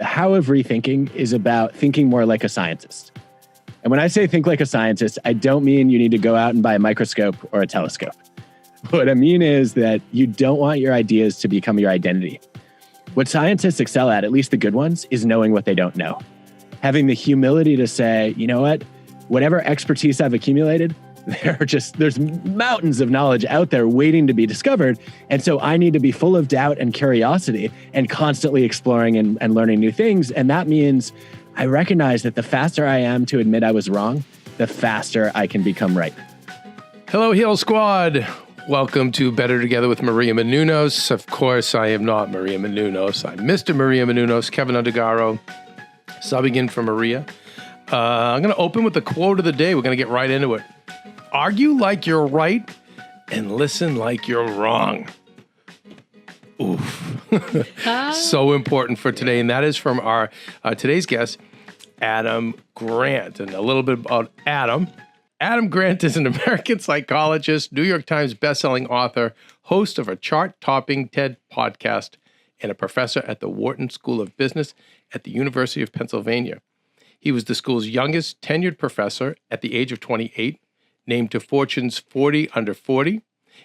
the how of rethinking is about thinking more like a scientist. And when I say think like a scientist, I don't mean you need to go out and buy a microscope or a telescope. What I mean is that you don't want your ideas to become your identity. What scientists excel at least the good ones, is knowing what they don't know. Having the humility to say, you know what, whatever expertise I've accumulated, there's mountains of knowledge out there waiting to be discovered. And so I need to be full of doubt and curiosity and constantly exploring and learning new things. And that means I recognize that the faster I am to admit I was wrong, the faster I can become right. Hello, Heal Squad. Welcome to Better Together with Maria Menounos. Of course, I am not Maria Menounos. I'm Mr. Maria Menounos, Kevin Undergaro, subbing in for Maria. I'm going to open with the quote of the day. We're going to get right into it. Argue like you're right and listen like you're wrong. Oof. So important for today. And that is from our today's guest, Adam Grant. And a little bit about Adam. Adam Grant is an American psychologist, New York Times bestselling author, host of a chart-topping TED podcast, and a professor at the Wharton School of Business at the University of Pennsylvania. He was the school's youngest tenured professor at the age of 28, named to Fortune's 40 Under 40,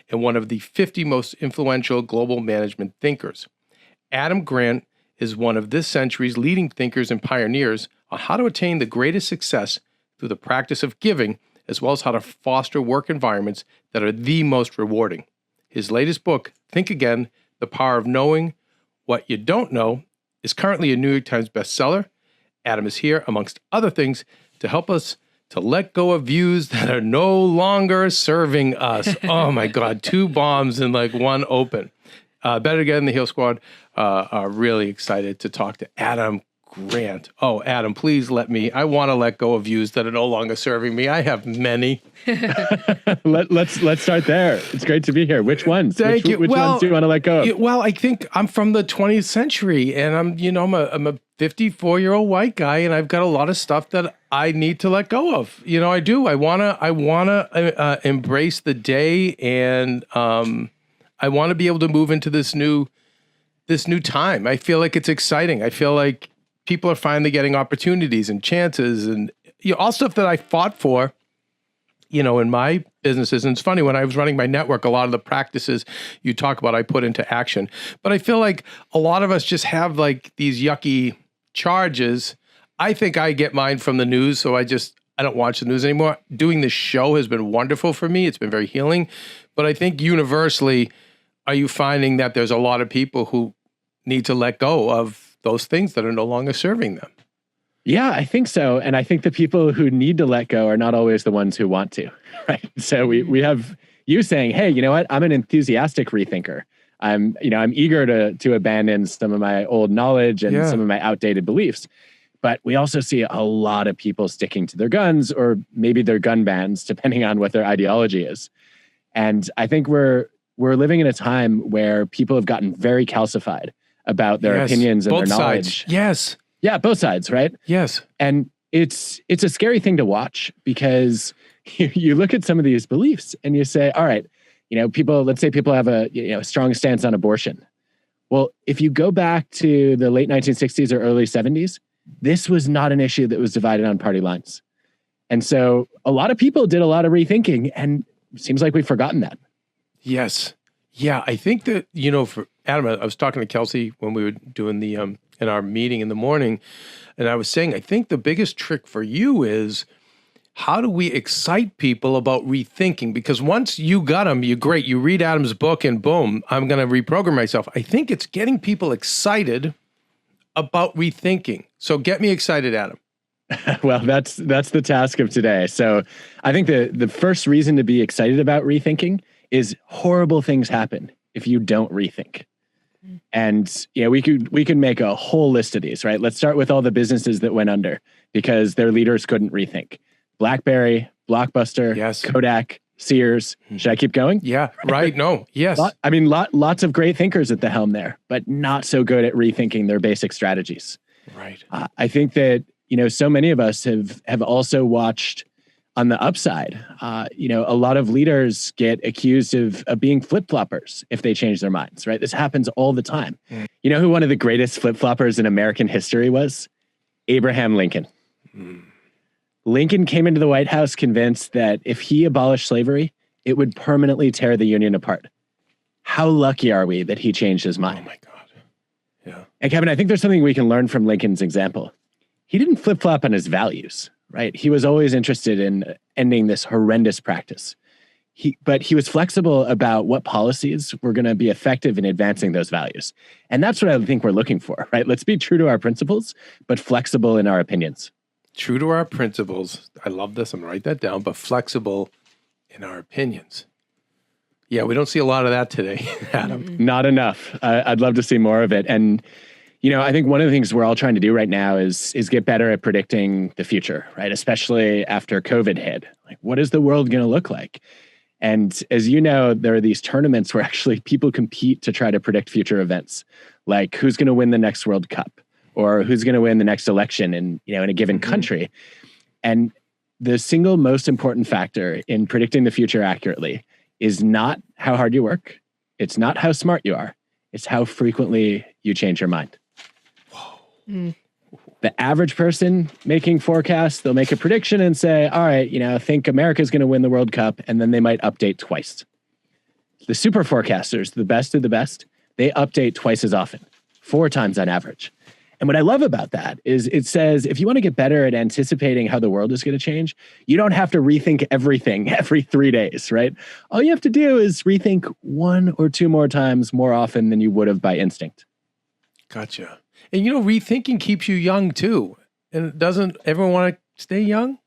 and one of the 50 most influential global management thinkers. Adam Grant is one of this century's leading thinkers and pioneers on how to attain the greatest success through the practice of giving, as well as how to foster work environments that are the most rewarding. His latest book, Think Again, The Power of Knowing What You Don't Know, is currently a New York Times bestseller. Adam is here, amongst other things, to help us to let go of views that are no longer serving us. Oh my God, 2 bombs and like 1 open. Better Together in the Heal Squad are really excited to talk to Adam Grant. Oh, Adam, please I want to let go of views that are no longer serving me. I have many. Let's start there. It's great to be here. Which ones? Thank you. Which ones do you want to let go of? Well, I think I'm from the 20th century, and I'm a 54-year-old white guy, and I've got a lot of stuff that I need to let go of. I do. I wanna embrace the day, and I want to be able to move into this new time. I feel like it's exciting. I feel like people are finally getting opportunities and chances, and all stuff that I fought for, in my businesses. And it's funny, when I was running my network, a lot of the practices you talk about, I put into action. But I feel like a lot of us just have like these yucky charges. I think I get mine from the news, so I don't watch the news anymore. Doing this show has been wonderful for me. It's been very healing. But I think universally, are you finding that there's a lot of people who need to let go of those things that are no longer serving them? Yeah, I think so. And I think the people who need to let go are not always the ones who want to, right? So we have you saying, hey, you know what? I'm an enthusiastic rethinker. I'm eager to abandon some of my old knowledge and some of my outdated beliefs. But we also see a lot of people sticking to their guns, or maybe their gun bans, depending on what their ideology is. And I think we're living in a time where people have gotten very calcified about their opinions and both their knowledge. Sides. Yes. Yeah, both sides, right? Yes. And it's a scary thing to watch, because you look at some of these beliefs and you say, all right, let's say people have a strong stance on abortion. Well, if you go back to the late 1960s or early 70s, this was not an issue that was divided on party lines. And so a lot of people did a lot of rethinking, and it seems like we've forgotten that. Yes. Yeah, I think that, for Adam, I was talking to Kelsey when we were doing the in our meeting in the morning, and I was saying, I think the biggest trick for you is, how do we excite people about rethinking? Because once you got them, you're great. You read Adam's book and boom, I'm going to reprogram myself. I think it's getting people excited about rethinking. So get me excited, Adam. Well, that's the task of today. So I think the first reason to be excited about rethinking is horrible things happen if you don't rethink. And we could make a whole list of these, right? Let's start with all the businesses that went under because their leaders couldn't rethink. BlackBerry, Blockbuster, yes. Kodak, Sears. Should I keep going? Yeah, right. No, yes. Lots of great thinkers at the helm there, but not so good at rethinking their basic strategies. Right. I think that, so many of us have also watched On the upside, a lot of leaders get accused of being flip-floppers if they change their minds, right? This happens all the time. You know who one of the greatest flip-floppers in American history was? Abraham Lincoln. Lincoln came into the White House convinced that if he abolished slavery, it would permanently tear the Union apart. How lucky are we that he changed his mind? Oh my God. Yeah. And Kevin, I think there's something we can learn from Lincoln's example. He didn't flip-flop on his values, right? He was always interested in ending this horrendous practice. But he was flexible about what policies were going to be effective in advancing those values. And that's what I think we're looking for, right? Let's be true to our principles, but flexible in our opinions. True to our principles. I love this. I'm going to write that down, but flexible in our opinions. Yeah, we don't see a lot of that today, Adam. Not enough. I'd love to see more of it. And, I think one of the things we're all trying to do right now is get better at predicting the future, right? Especially after COVID hit. Like, what is the world going to look like? And as you know, there are these tournaments where actually people compete to try to predict future events, like who's going to win the next World Cup or who's going to win the next election in a given country. And the single most important factor in predicting the future accurately is not how hard you work. It's not how smart you are. It's how frequently you change your mind. Whoa. The average person making forecasts, they'll make a prediction and say, all right, I think America's going to win the World Cup, and then they might update twice. The super forecasters, the best of the best, they update twice as often, 4 times on average. And what I love about that is it says, if you want to get better at anticipating how the world is going to change, you don't have to rethink everything every 3 days, right? All you have to do is rethink 1 or 2 more times more often than you would have by instinct. Gotcha. And rethinking keeps you young too. And doesn't everyone want to stay young?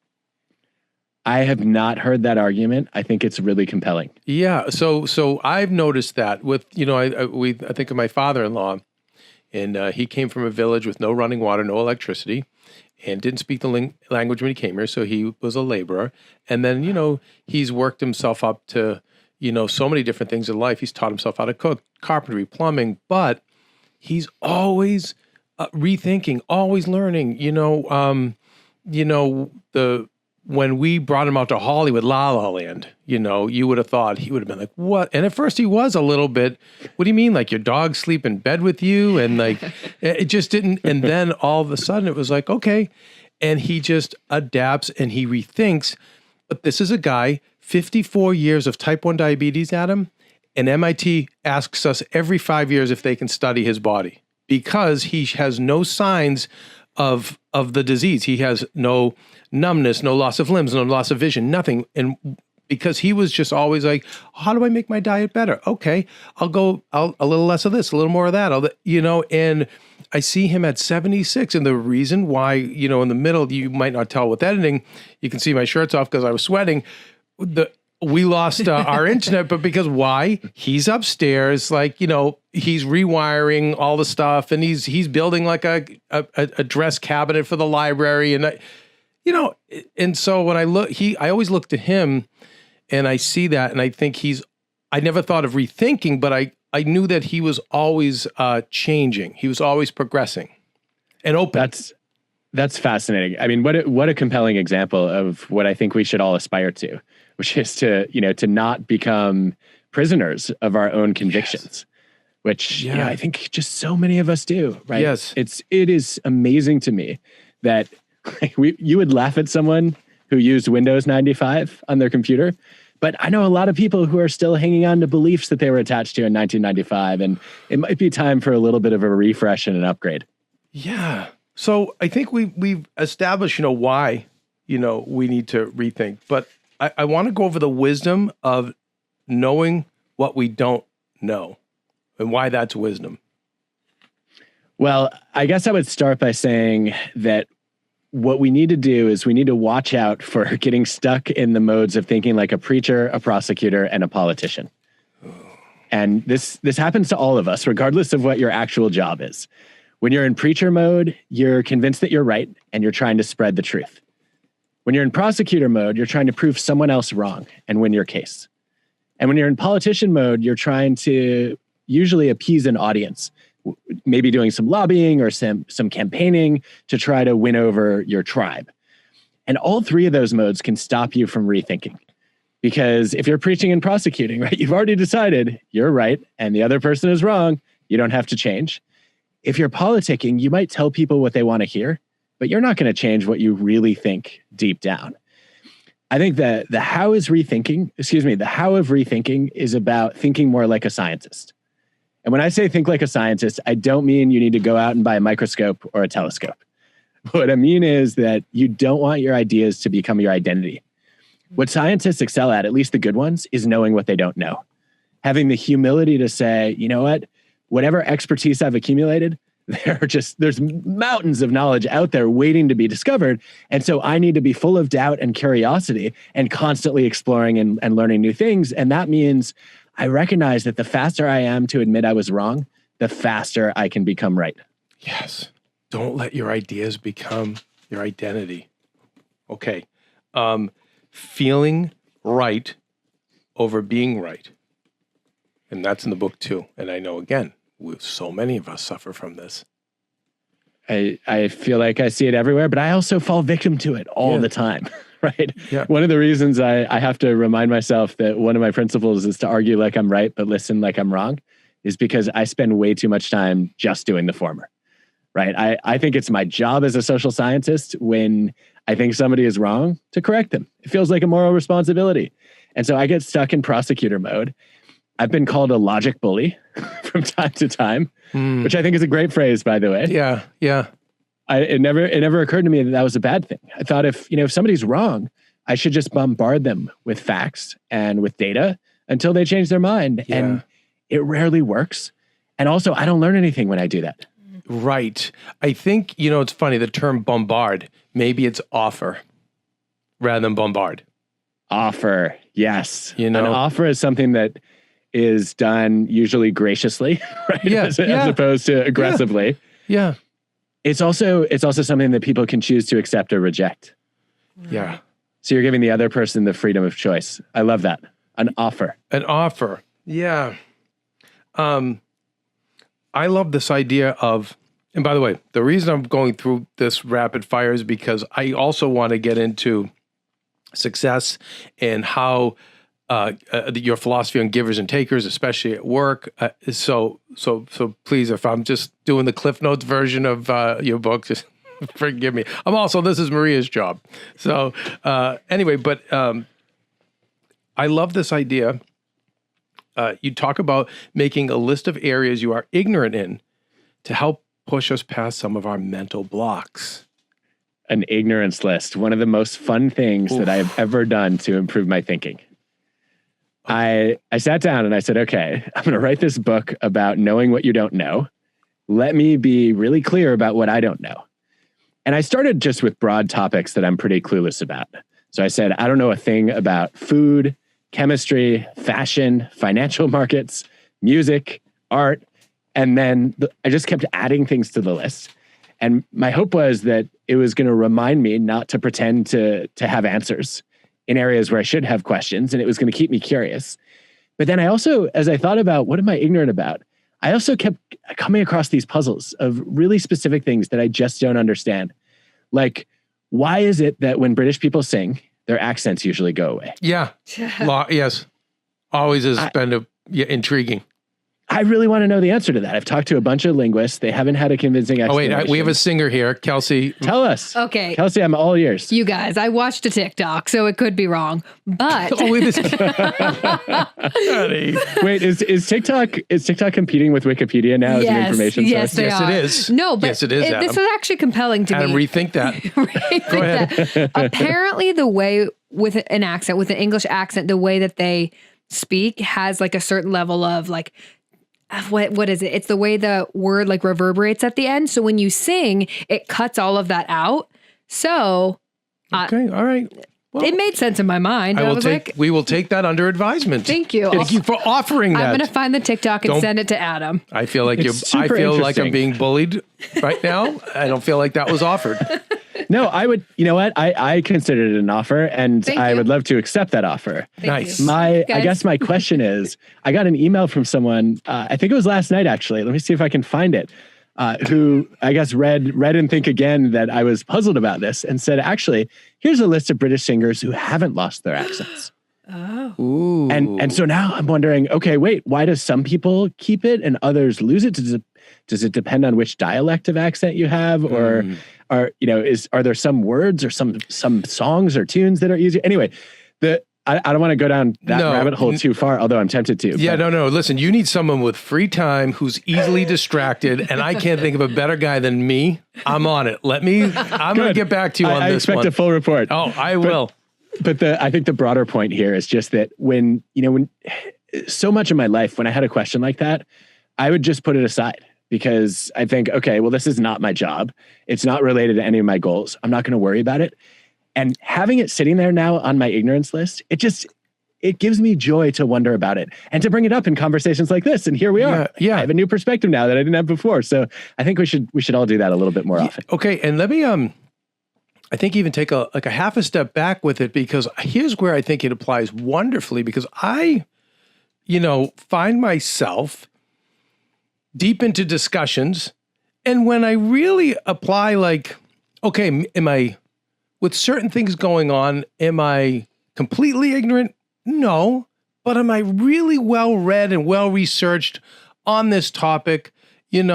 I have not heard that argument. I think it's really compelling. Yeah. So I've noticed that with, I think of my father-in-law, and he came from a village with no running water, no electricity, and didn't speak the language when he came here. So he was a laborer. And then, he's worked himself up to, so many different things in life. He's taught himself how to cook, carpentry, plumbing, but he's always rethinking, always learning. When we brought him out to Hollywood, La La Land, you would have thought he would have been like, what? And at first he was a little bit, what do you mean? Like your dog sleep in bed with you? And like, it just didn't. And then all of a sudden it was like, okay. And he just adapts and he rethinks. But this is a guy, 54 years of type 1 diabetes, Adam. And MIT asks us every 5 years if they can study his body because he has no signs of the disease. He has no numbness, no loss of limbs, no loss of vision, nothing. And because he was just always like, how do I make my diet better? Okay, I'll go a little less of this, a little more of that, and I see him at 76. And the reason why, in the middle, you might not tell with editing, you can see my shirt's off because I was sweating. We lost our internet, but because why? He's upstairs, like, he's rewiring all the stuff and he's building like a dress cabinet for the library. And, and so when I always look to him and I see that and I think I never thought of rethinking, but I knew that he was always changing. He was always progressing and open. That's fascinating. I mean, what a compelling example of what I think we should all aspire to, which is to not become prisoners of our own convictions, yes. Which I think just so many of us do, right? Yes. It is amazing to me that you would laugh at someone who used Windows 95 on their computer, but I know a lot of people who are still hanging on to beliefs that they were attached to in 1995, and it might be time for a little bit of a refresh and an upgrade. Yeah. So I think we've established, why, we need to rethink, but I want to go over the wisdom of knowing what we don't know and why that's wisdom. Well, I guess I would start by saying that what we need to do is we need to watch out for getting stuck in the modes of thinking like a preacher, a prosecutor, and a politician. And this happens to all of us, regardless of what your actual job is. When you're in preacher mode, you're convinced that you're right and you're trying to spread the truth. When you're in prosecutor mode, you're trying to prove someone else wrong and win your case. And when you're in politician mode, you're trying to usually appease an audience, maybe doing some lobbying or some campaigning to try to win over your tribe. And all three of those modes can stop you from rethinking. Because if you're preaching and prosecuting, right, you've already decided you're right and the other person is wrong. You don't have to change. If you're politicking, you might tell people what they want to hear, but you're not going to change what you really think deep down. I think that the how of rethinking is about thinking more like a scientist. And when I say think like a scientist, I don't mean you need to go out and buy a microscope or a telescope. What I mean is that you don't want your ideas to become your identity. What scientists excel at least the good ones, is knowing what they don't know. Having the humility to say, you know what, whatever expertise I've accumulated, there's mountains of knowledge out there waiting to be discovered. And so I need to be full of doubt and curiosity and constantly exploring and learning new things. And that means I recognize that the faster I am to admit I was wrong, the faster I can become right. Yes. Don't let your ideas become your identity. Okay. Feeling right over being right. And that's in the book too. And I know, again, so many of us suffer from this. I feel like I see it everywhere, but I also fall victim to it all the time, right? Yeah. One of the reasons I have to remind myself that one of my principles is to argue like I'm right, but listen like I'm wrong, is because I spend way too much time just doing the former, right? I think it's my job as a social scientist, when I think somebody is wrong, to correct them. It feels like a moral responsibility. And so I get stuck in prosecutor mode. I've been called a logic bully from time to time, which I think is a great phrase, by the way. Yeah, yeah. It never occurred to me that was a bad thing. I thought if somebody's wrong, I should just bombard them with facts and with data until they change their mind. Yeah. And it rarely works. And also, I don't learn anything when I do that. Right. I think, it's funny, the term bombard, maybe it's offer rather than bombard. Offer, yes. An offer is something that is done usually graciously, right? Yeah, as opposed to aggressively. Yeah. It's also something that people can choose to accept or reject. Yeah. So you're giving the other person the freedom of choice. I love that. An offer. An offer. Yeah. I love this idea of, and by the way, the reason I'm going through this rapid fire is because I also want to get into success and how your philosophy on givers and takers, especially at work. So please, if I'm just doing the Cliff Notes version of your book, just forgive me. This is Maria's job. So anyway, but I love this idea. You talk about making a list of areas you are ignorant in to help push us past some of our mental blocks. An ignorance list. One of the most fun things that I have ever done to improve my thinking. I sat down and I said, okay, I'm going to write this book about knowing what you don't know. Let me be really clear about what I don't know. And I started just with broad topics that I'm pretty clueless about. So I said, I don't know a thing about food, chemistry, fashion, financial markets, music, art. And then I just kept adding things to the list. And my hope was that it was going to remind me not to pretend to have answers in areas where I should have questions, and it was going to keep me curious. But then I also, as I thought about what am I ignorant about, I also kept coming across these puzzles of really specific things that I just don't understand. Like, why is it that when British people sing, their accents usually go away? Yeah. Yes. Always has been intriguing. I really want to know the answer to that. I've talked to a bunch of linguists. They haven't had a convincing explanation. Oh, wait, we have a singer here. Kelsey. Tell us. Okay. Kelsey, I'm all ears. You guys, I watched a TikTok, so it could be wrong. But Wait, is TikTok competing with Wikipedia now as an information source? Yes, yes, it is. No, but yes, it is, this is actually compelling to Adam, me. rethink that. Go ahead. Apparently, the way with an English accent, the way that they speak has like a certain level of like, what is it? It's the way the word like reverberates at the end. So when you sing, it cuts all of that out. So okay, all right. Well, it made sense in my mind. We will take that under advisement. Thank you. Thank you for offering that. I'm going to find the TikTok and send it to Adam. I feel like I'm being bullied right now. I don't feel like that was offered. No, I would, you know what? I considered it an offer, and I would love to accept that offer. Nice. I guess my question is, I got an email from someone, I think it was last night, actually. Let me see if I can find it. who I guess read and think again that I was puzzled about this and said, actually, here's a list of British singers who haven't lost their accents. Oh. Ooh. And so now I'm wondering, okay, wait, why does some people keep it and others lose it? Does it depend on which dialect of accent you have, or are there some words or some songs or tunes that are easier? Anyway, I don't want to go down that rabbit hole too far, although I'm tempted to. Yeah, no. Listen, you need someone with free time who's easily distracted, and I can't think of a better guy than me. I'm on it. I'm going to get back to you on this one. I expect a full report. Oh, I will. But I think the broader point here is just that when so much of my life, when I had a question like that, I would just put it aside because I think, okay, well, this is not my job. It's not related to any of my goals. I'm not going to worry about it. And having it sitting there now on my ignorance list, it gives me joy to wonder about it and to bring it up in conversations like this. And here we are. Yeah. I have a new perspective now that I didn't have before. So I think we should all do that a little bit more often. Okay. And let me, I think even take a half a step back with it, because here's where I think it applies wonderfully, because I, find myself deep into discussions. And when I really apply, like, okay, with certain things going on, am I completely ignorant? No. But am I really well read and well researched on this topic? And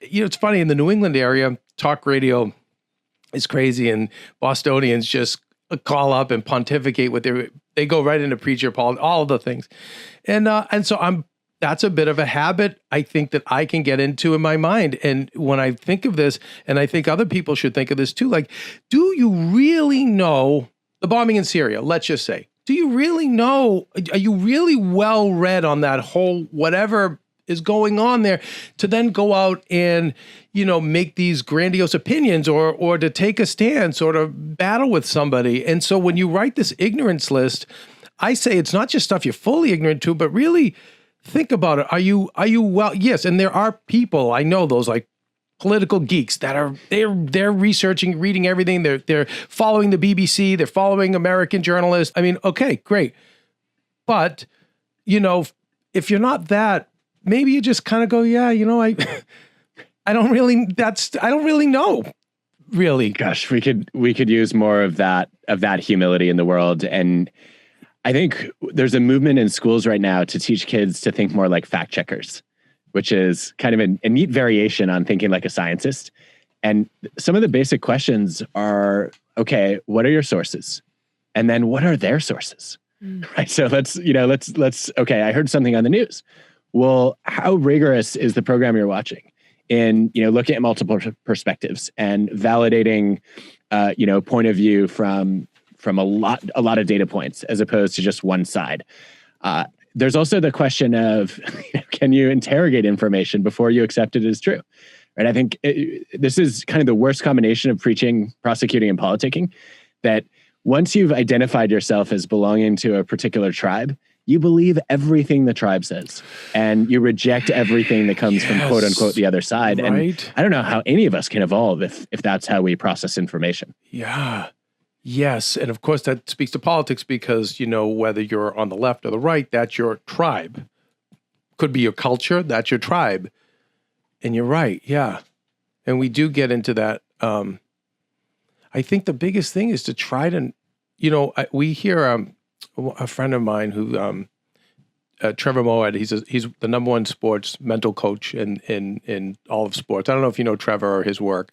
it's funny, in the New England area, talk radio is crazy, and Bostonians just call up and pontificate they go right into preacher Paul, all of the things. And so that's a bit of a habit I think that I can get into in my mind. And when I think of this, and I think other people should think of this too, like, do you really know the bombing in Syria? Let's just say, do you really know, are you really well read on that whole whatever is going on there, to then go out and, make these grandiose opinions or to take a stance or to battle with somebody? And so when you write this ignorance list, I say it's not just stuff you're fully ignorant to, but really think about it. Are you well? Yes. And there are people, I know those like political geeks that they're researching, reading everything. They're following the BBC. They're following American journalists. I mean, okay, great. But, if you're not that, maybe you just kind of go, yeah, I don't really know. Really. Gosh, we could use more of that humility in the world. And I think there's a movement in schools right now to teach kids to think more like fact checkers, which is kind of a neat variation on thinking like a scientist. And some of the basic questions are, okay, what are your sources? And then what are their sources? Right. So let's, okay, I heard something on the news. Well, how rigorous is the program you're watching in, looking at multiple perspectives and validating, point of view from a lot of data points as opposed to just one side. There's also the question of, can you interrogate information before you accept it as true? Right. I think this is kind of the worst combination of preaching, prosecuting, and politicking, that once you've identified yourself as belonging to a particular tribe, you believe everything the tribe says, and you reject everything that comes from quote unquote the other side. Right. And I don't know how any of us can evolve if that's how we process information. Yeah. Yes. And of course that speaks to politics, because, whether you're on the left or the right, that's your tribe. Could be your culture, that's your tribe. And you're right. Yeah. And we do get into that. I think the biggest thing is to try to, we hear a friend of mine who, Trevor Moed, he's the number one sports mental coach in all of sports. I don't know if you know Trevor or his work.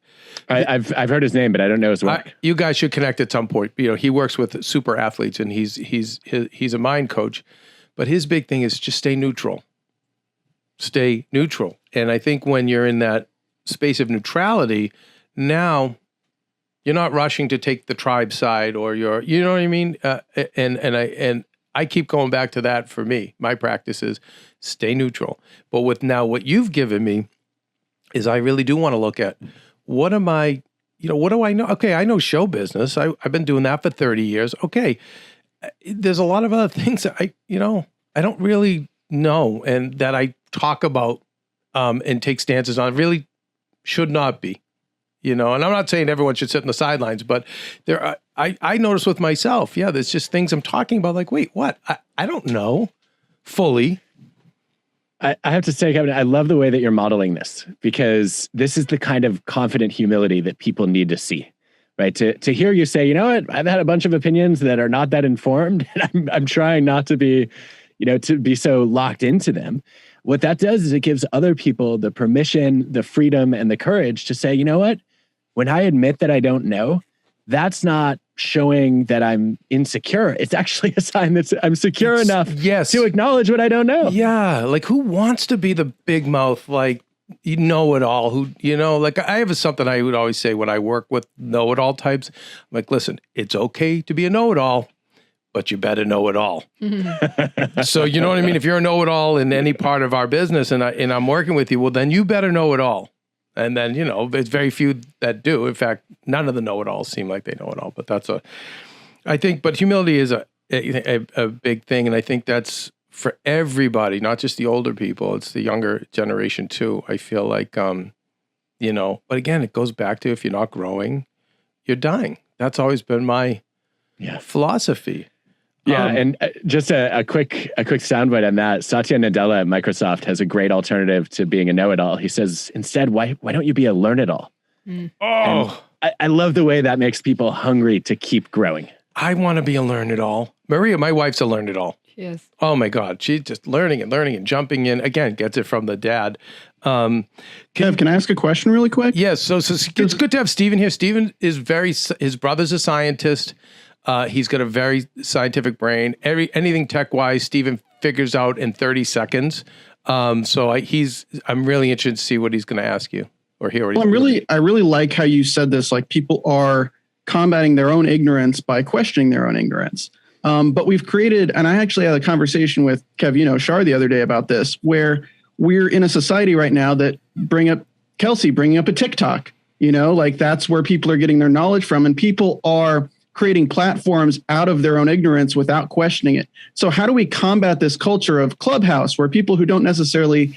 I've heard his name, but I don't know his work. You guys should connect at some point. He works with super athletes, and he's a mind coach. But his big thing is just stay neutral. Stay neutral. And I think when you're in that space of neutrality, now you're not rushing to take the tribe side, or you know what I mean? And I keep going back to that for me. My practice is stay neutral. But with now what you've given me is I really do want to look at what do I know? Okay, I know show business. I've been doing that for 30 years. Okay, there's a lot of other things that I don't really know, and that I talk about and take stances on really should not be. And I'm not saying everyone should sit in the sidelines, but I notice with myself, there's just things I'm talking about like, wait, what? I don't know fully. I have to say, Kevin, I love the way that you're modeling this, because this is the kind of confident humility that people need to see, right? To hear you say, you know what, I've had a bunch of opinions that are not that informed, and I'm trying not to be, to be so locked into them. What that does is it gives other people the permission, the freedom, and the courage to say, you know what, when I admit that I don't know, that's not showing that I'm insecure. It's actually a sign that I'm secure enough to acknowledge what I don't know. Yeah. Like, who wants to be the big mouth, like, you know it all, who, like, I have something I would always say when I work with know-it-all types. I'm like, listen, it's okay to be a know-it-all, but you better know it all. So, you know what I mean? If you're a know-it-all in any part of our business and I'm working with you, well, then you better know it all. And then, there's very few that do. In fact, none of the know-it-alls seem like they know it all. But but humility is a big thing. And I think that's for everybody, not just the older people. It's the younger generation too. I feel like, but again, it goes back to, if you're not growing, you're dying. That's always been my philosophy. Yeah, and just a quick soundbite on that. Satya Nadella at Microsoft has a great alternative to being a know-it-all. He says, instead, why don't you be a learn-it-all? Oh, I love the way that makes people hungry to keep growing. I want to be a learn-it-all. Maria, my wife's a learn-it-all. She is. Oh my God, she's just learning and jumping in. Again, gets it from the dad. Kev, can I ask a question really quick? Yes. So it's good to have Stephen here. Stephen is his brother's a scientist. He's got a very scientific brain. Anything tech-wise, Stephen figures out in 30 seconds. I'm really interested to see what he's going to ask you or hear what I really like how you said this. Like, people are combating their own ignorance by questioning their own ignorance. But we've created, and I actually had a conversation with Kev, Shar the other day about this, where we're in a society right now that bringing up a TikTok, like that's where people are getting their knowledge from, and people are creating platforms out of their own ignorance without questioning it. So how do we combat this culture of Clubhouse, where people who don't necessarily,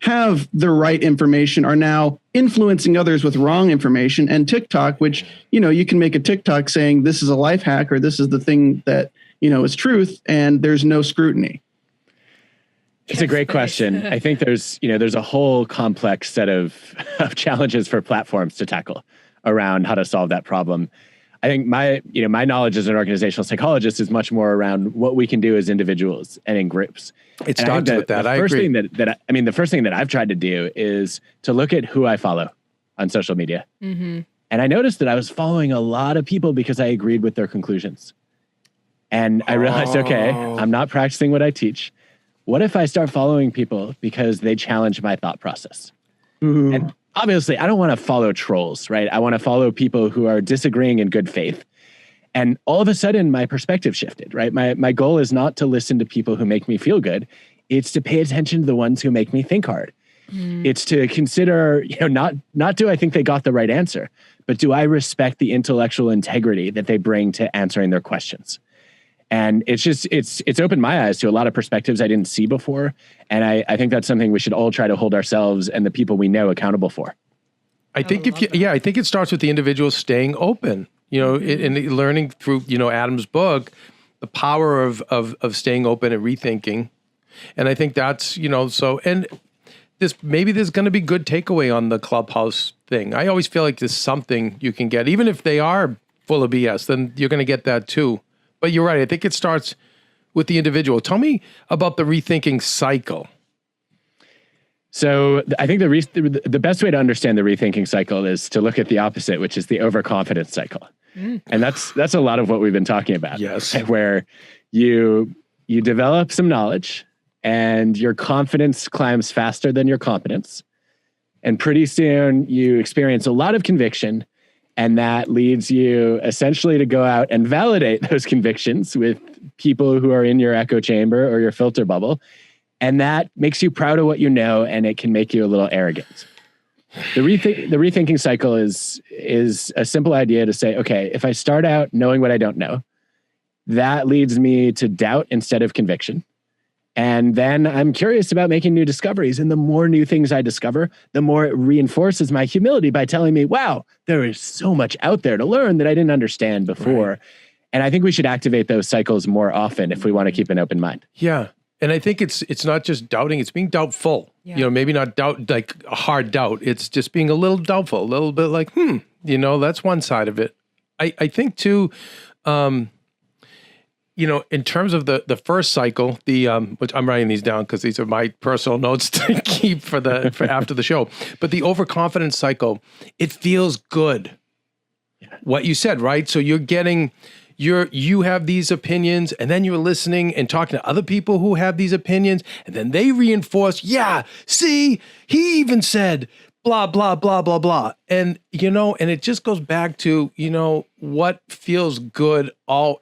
have the right information are now influencing others with wrong information, and TikTok, which, you can make a TikTok saying this is a life hack or this is the thing that, is truth, and there's no scrutiny. It's a great question. I think there's a whole complex set of challenges for platforms to tackle around how to solve that problem. I think my knowledge as an organizational psychologist is much more around what we can do as individuals and in groups. It starts with that. I agree. The first thing that I've tried to do is to look at who I follow on social media. Mm-hmm. And I noticed that I was following a lot of people because I agreed with their conclusions. And I realized, okay, I'm not practicing what I teach. What if I start following people because they challenge my thought process? Mm-hmm. And obviously, I don't want to follow trolls, right? I want to follow people who are disagreeing in good faith. And all of a sudden, my perspective shifted, right? My goal is not to listen to people who make me feel good. It's to pay attention to the ones who make me think hard. It's to consider, not do I think they got the right answer, but do I respect the intellectual integrity that they bring to answering their questions? And it's opened my eyes to a lot of perspectives I didn't see before. And I think that's something we should all try to hold ourselves and the people we know accountable for. I think I think it starts with the individual staying open, and learning through, Adam's book, the power of staying open and rethinking. And I think that's, and maybe there's going to be good takeaway on the Clubhouse thing. I always feel like there's something you can get, even if they are full of BS, then you're going to get that too. But you're right. I think it starts with the individual. Tell me about the rethinking cycle. So I think the best way to understand the rethinking cycle is to look at the opposite, which is the overconfidence cycle. And that's a lot of what we've been talking about. Yes. Where you develop some knowledge and your confidence climbs faster than your competence. And pretty soon you experience a lot of conviction. And that leads you essentially to go out and validate those convictions with people who are in your echo chamber or your filter bubble. And that makes you proud of what you know, and it can make you a little arrogant. The rethinking cycle is a simple idea to say, okay, if I start out knowing what I don't know, that leads me to doubt instead of conviction. And then I'm curious about making new discoveries. And the more new things I discover, the more it reinforces my humility by telling me, wow, there is so much out there to learn that I didn't understand before. Right. And I think we should activate those cycles more often if we want to keep an open mind. Yeah. And I think it's not just doubting, it's being doubtful. Yeah. You know, maybe not doubt, like a hard doubt. It's just being a little doubtful, a little bit like, you know, that's one side of it. I think too, you know, in terms of the first cycle, which I'm writing these down because these are my personal notes to keep for after the show. But the overconfidence cycle, it feels good. Yeah. What you said, right? So you're getting, you have these opinions, and then you're listening and talking to other people who have these opinions, and then they reinforce, yeah, see, he even said blah, blah, blah, blah, blah. And, you know, and it just goes back to, you know, what feels good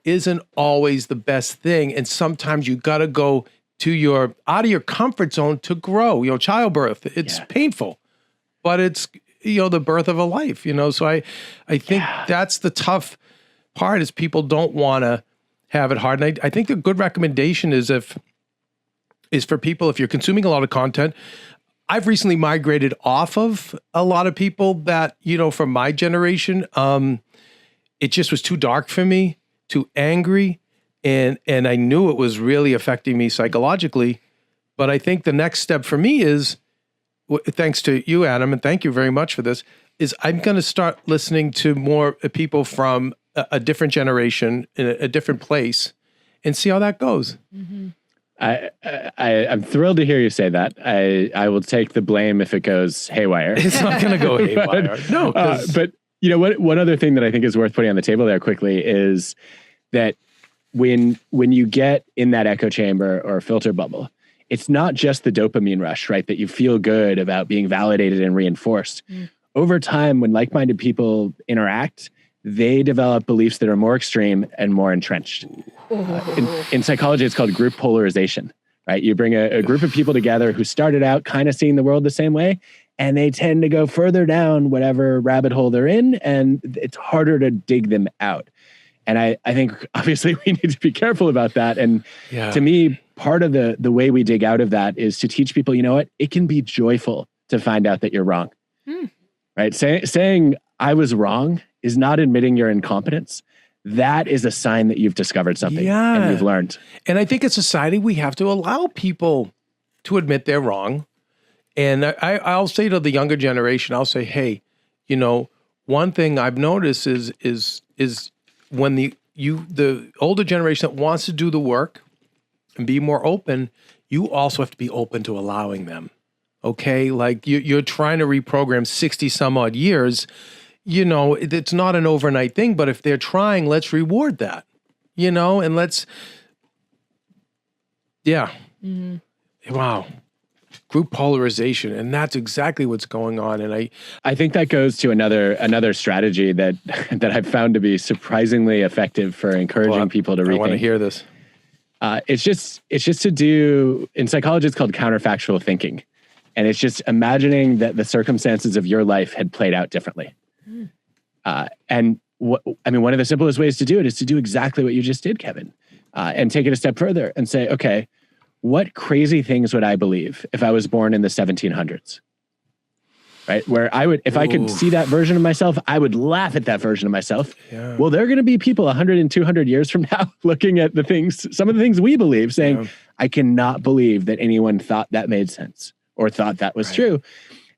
isn't always the best thing. And sometimes you got to go out of your comfort zone to grow. You know, childbirth, it's painful, but it's, you know, the birth of a life, you know? So I think that's the tough part, is people don't want to have it hard. And I think the good recommendation is for people, if you're consuming a lot of content. I've recently migrated off of a lot of people that, you know, from my generation. It just was too dark for me, too angry, and I knew it was really affecting me psychologically. But I think the next step for me is, thanks to you, Adam, and thank you very much for this, is I'm going to start listening to more people from a different generation in a different place and see how that goes. Mm-hmm. I'm thrilled to hear you say that. I will take the blame if it goes haywire. It's not going to go haywire. No, but you know what? One other thing that I think is worth putting on the table there quickly is that when you get in that echo chamber or filter bubble, it's not just the dopamine rush, right? That you feel good about being validated and reinforced. Over time, when like-minded people interact, they develop beliefs that are more extreme and more entrenched. In psychology, it's called group polarization, right? You bring a group of people together who started out kind of seeing the world the same way, and they tend to go further down whatever rabbit hole they're in, and it's harder to dig them out. And I think, obviously, we need to be careful about that. And to me, part of the way we dig out of that is to teach people, you know what? It can be joyful to find out that you're wrong, right? Saying I was wrong is not admitting your incompetence. That is a sign that you've discovered something and you've learned. And I think as society, we have to allow people to admit they're wrong. And I'll say to the younger generation, I'll say, hey, you know, one thing I've noticed is when the older generation that wants to do the work and be more open, you also have to be open to allowing them. Okay? Like you're trying to reprogram 60 some odd years. You know, it's not an overnight thing, but if they're trying, let's reward that, you know, and wow. Group polarization. And that's exactly what's going on. And I think that goes to another strategy that I've found to be surprisingly effective for encouraging people to rethink. I want to hear this. It's just to do, in psychology, it's called counterfactual thinking. And it's just imagining that the circumstances of your life had played out differently. And one of the simplest ways to do it is to do exactly what you just did, Kevin, and take it a step further and say, okay, what crazy things would I believe if I was born in the 1700s? Right? Where if I could see that version of myself, I would laugh at that version of myself. Yeah. Well, there are going to be people 100 and 200 years from now looking at some of the things we believe, saying, I cannot believe that anyone thought that made sense or thought that was true.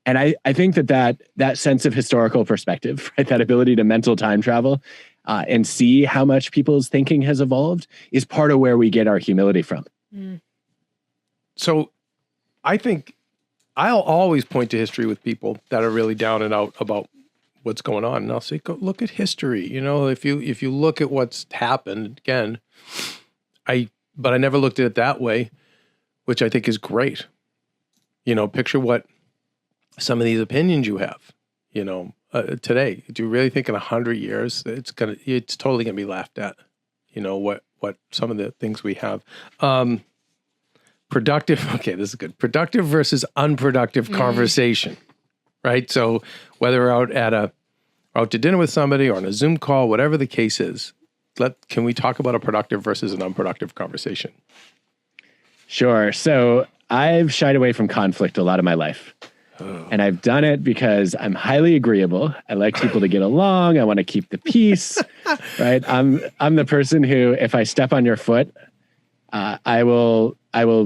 And I think that sense of historical perspective, right, that ability to mental time travel and see how much people's thinking has evolved is part of where we get our humility from. So I think I'll always point to history with people that are really down and out about what's going on. And I'll say, go look at history. You know, if you look at what's happened, again, but I never looked at it that way, which I think is great. You know, picture what some of these opinions you have, you know, today. Do you really think in 100 years it's totally gonna be laughed at? You know, what some of the things we have. Productive. Okay, this is good. Productive versus unproductive conversation, right? So whether we're out to dinner with somebody or on a Zoom call, whatever the case is, can we talk about a productive versus an unproductive conversation? Sure. So I've shied away from conflict a lot of my life. And I've done it because I'm highly agreeable. I like people to get along. I want to keep the peace, right? I'm the person who, if I step on your foot, I will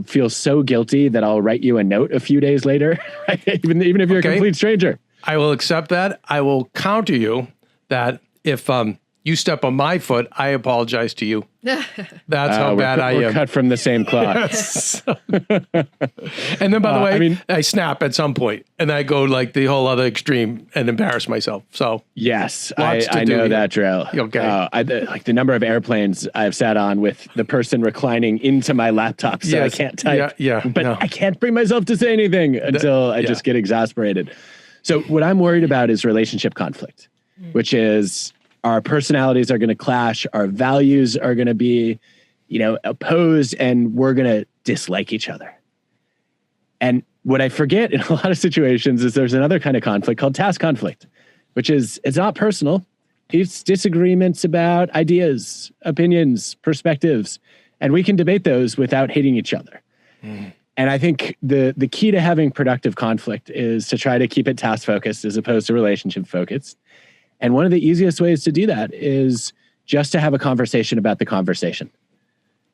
feel so guilty that I'll write you a note a few days later, even if you're a complete stranger. I will accept that. I will counter you that if you step on my foot, I apologize to you. That's how bad I am. We're cut from the same cloth. Yes. And then, by the way, I snap at some point, and I go like the whole other extreme and embarrass myself. So yes, I know that drill. Okay. Like the number of airplanes I've sat on with the person reclining into my laptop, so I can't type. But I can't bring myself to say anything until I just get exasperated. So what I'm worried about is relationship conflict, which is our personalities are going to clash, our values are going to be, opposed, and we're going to dislike each other. And what I forget in a lot of situations is there's another kind of conflict called task conflict, which is, it's not personal. It's disagreements about ideas, opinions, perspectives, and we can debate those without hating each other. And I think the key to having productive conflict is to try to keep it task focused as opposed to relationship focused. And one of the easiest ways to do that is just to have a conversation about the conversation.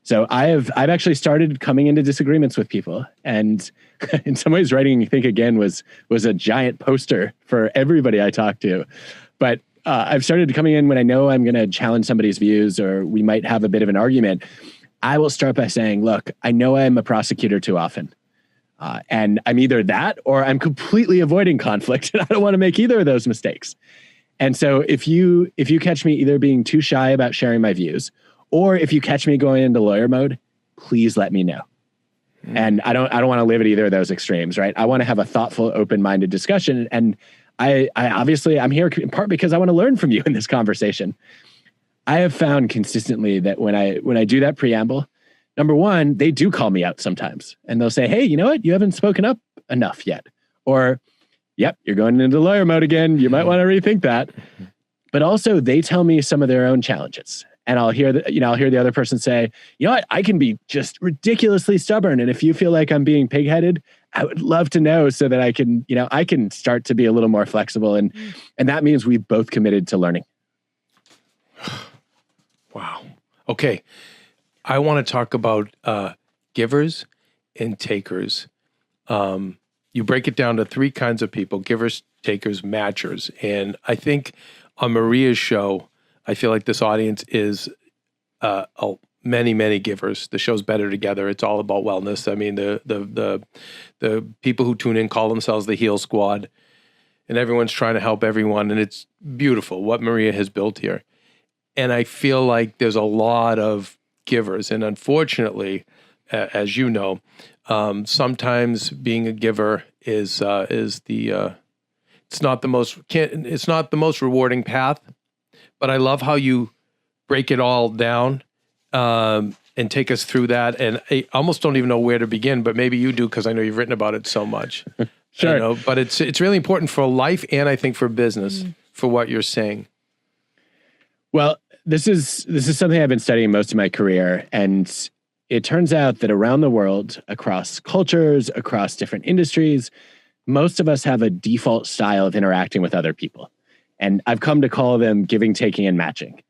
So I've actually started coming into disagreements with people, and in some ways, writing Think Again was a giant poster for everybody I talked to. But I've started coming in when I know I'm going to challenge somebody's views, or we might have a bit of an argument. I will start by saying, "Look, I know I'm a prosecutor too often, and I'm either that or I'm completely avoiding conflict, and I don't want to make either of those mistakes." And so if you catch me either being too shy about sharing my views, or if you catch me going into lawyer mode, please let me know. And I don't want to live at either of those extremes, right? I want to have a thoughtful, open-minded discussion. And I obviously, I'm here in part because I want to learn from you in this conversation. I have found consistently that when I do that preamble, number one, they do call me out sometimes, and they'll say, "Hey, you know what? You haven't spoken up enough yet," or "Yep, you're going into lawyer mode again. You might want to rethink that." But also they tell me some of their own challenges. And I'll hear the other person say, "You know what? I can be just ridiculously stubborn. And if you feel like I'm being pigheaded, I would love to know so that I can start to be a little more flexible." And that means we've both committed to learning. Wow. Okay. I want to talk about givers and takers. You break it down to three kinds of people: givers, takers, matchers. And I think on Maria's show, I feel like this audience is many, many givers. The show's Better Together. It's all about wellness. I mean, the people who tune in call themselves the Heal Squad, and everyone's trying to help everyone. And it's beautiful what Maria has built here. And I feel like there's a lot of givers. And unfortunately, as you know, sometimes being a giver is it's not the most rewarding path. But I love how you break it all down and take us through that. And I almost don't even know where to begin, but maybe you do, because I know you've written about it so much. Sure. But it's really important for life, and I think for business, for what you're saying. Well, this is something I've been studying most of my career, and it turns out that around the world, across cultures, across different industries, most of us have a default style of interacting with other people. And I've come to call them giving, taking, and matching.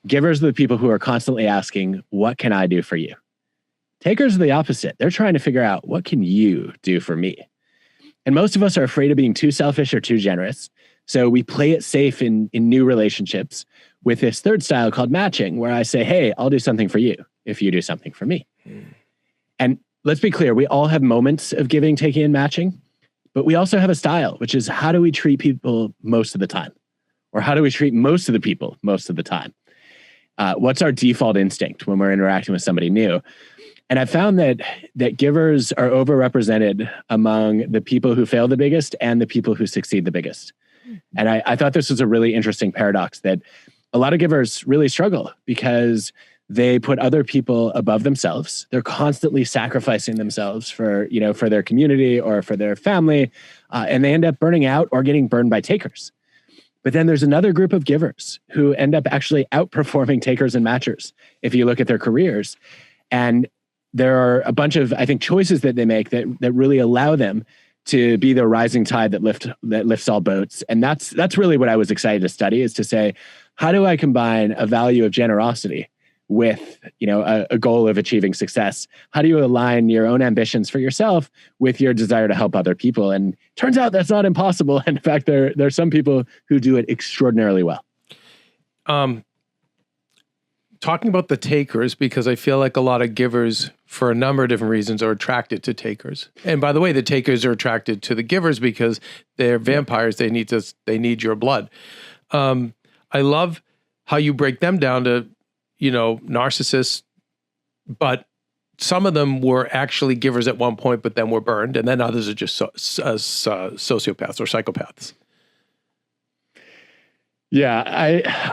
Givers are the people who are constantly asking, "What can I do for you?" Takers are the opposite. They're trying to figure out, "What can you do for me?" And most of us are afraid of being too selfish or too generous. So we play it safe in new relationships with this third style called matching, where I say, "Hey, I'll do something for you if you do something for me." And let's be clear, we all have moments of giving, taking, and matching, but we also have a style, which is, how do we treat people most of the time? Or how do we treat most of the people most of the time? What's our default instinct when we're interacting with somebody new? And I found that givers are overrepresented among the people who fail the biggest and the people who succeed the biggest. And I thought this was a really interesting paradox, that a lot of givers really struggle because they put other people above themselves. They're constantly sacrificing themselves for their community or for their family, and they end up burning out or getting burned by takers. But then there's another group of givers who end up actually outperforming takers and matchers if you look at their careers. And there are a bunch of, I think, choices that they make that really allow them to be the rising tide that lifts all boats. And that's really what I was excited to study, is to say, how do I combine a value of generosity with, a goal of achieving success? How do you align your own ambitions for yourself with your desire to help other people? And turns out that's not impossible. In fact, there are some people who do it extraordinarily well. Talking about the takers, because I feel like a lot of givers, for a number of different reasons, are attracted to takers. And by the way, the takers are attracted to the givers because they're vampires. They need your blood. I love how you break them down to, narcissists, but some of them were actually givers at one point, but then were burned, and then others are just sociopaths or psychopaths. Yeah,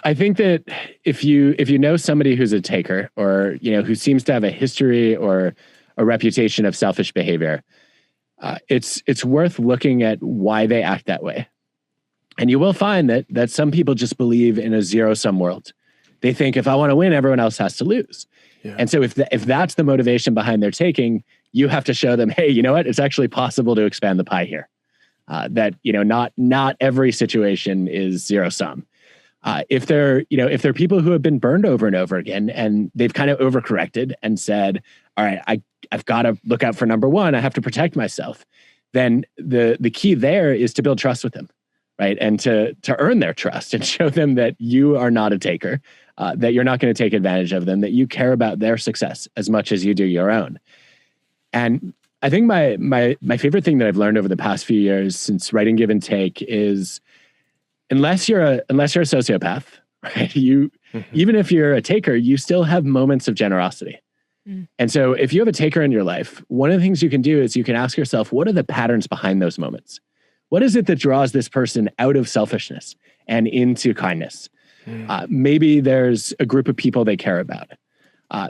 I think that if you know somebody who's a taker, or who seems to have a history or a reputation of selfish behavior, it's worth looking at why they act that way. And you will find that some people just believe in a zero-sum world. They think, if I want to win, everyone else has to lose. Yeah. And so if that's the motivation behind their taking, you have to show them, hey, you know what? It's actually possible to expand the pie here. That not every situation is zero sum. If they're people who have been burned over and over again, and they've kind of overcorrected and said, all right, I've got to look out for number one. I have to protect myself. Then the key there is to build trust with them, right? And to earn their trust and show them that you are not a taker, that you're not going to take advantage of them, that you care about their success as much as you do your own. And I think my favorite thing that I've learned over the past few years since writing Give and Take is, unless you're a sociopath, right? Even if you're a taker, you still have moments of generosity. And so if you have a taker in your life, one of the things you can do is you can ask yourself, what are the patterns behind those moments? What is it that draws this person out of selfishness and into kindness? Maybe there's a group of people they care about.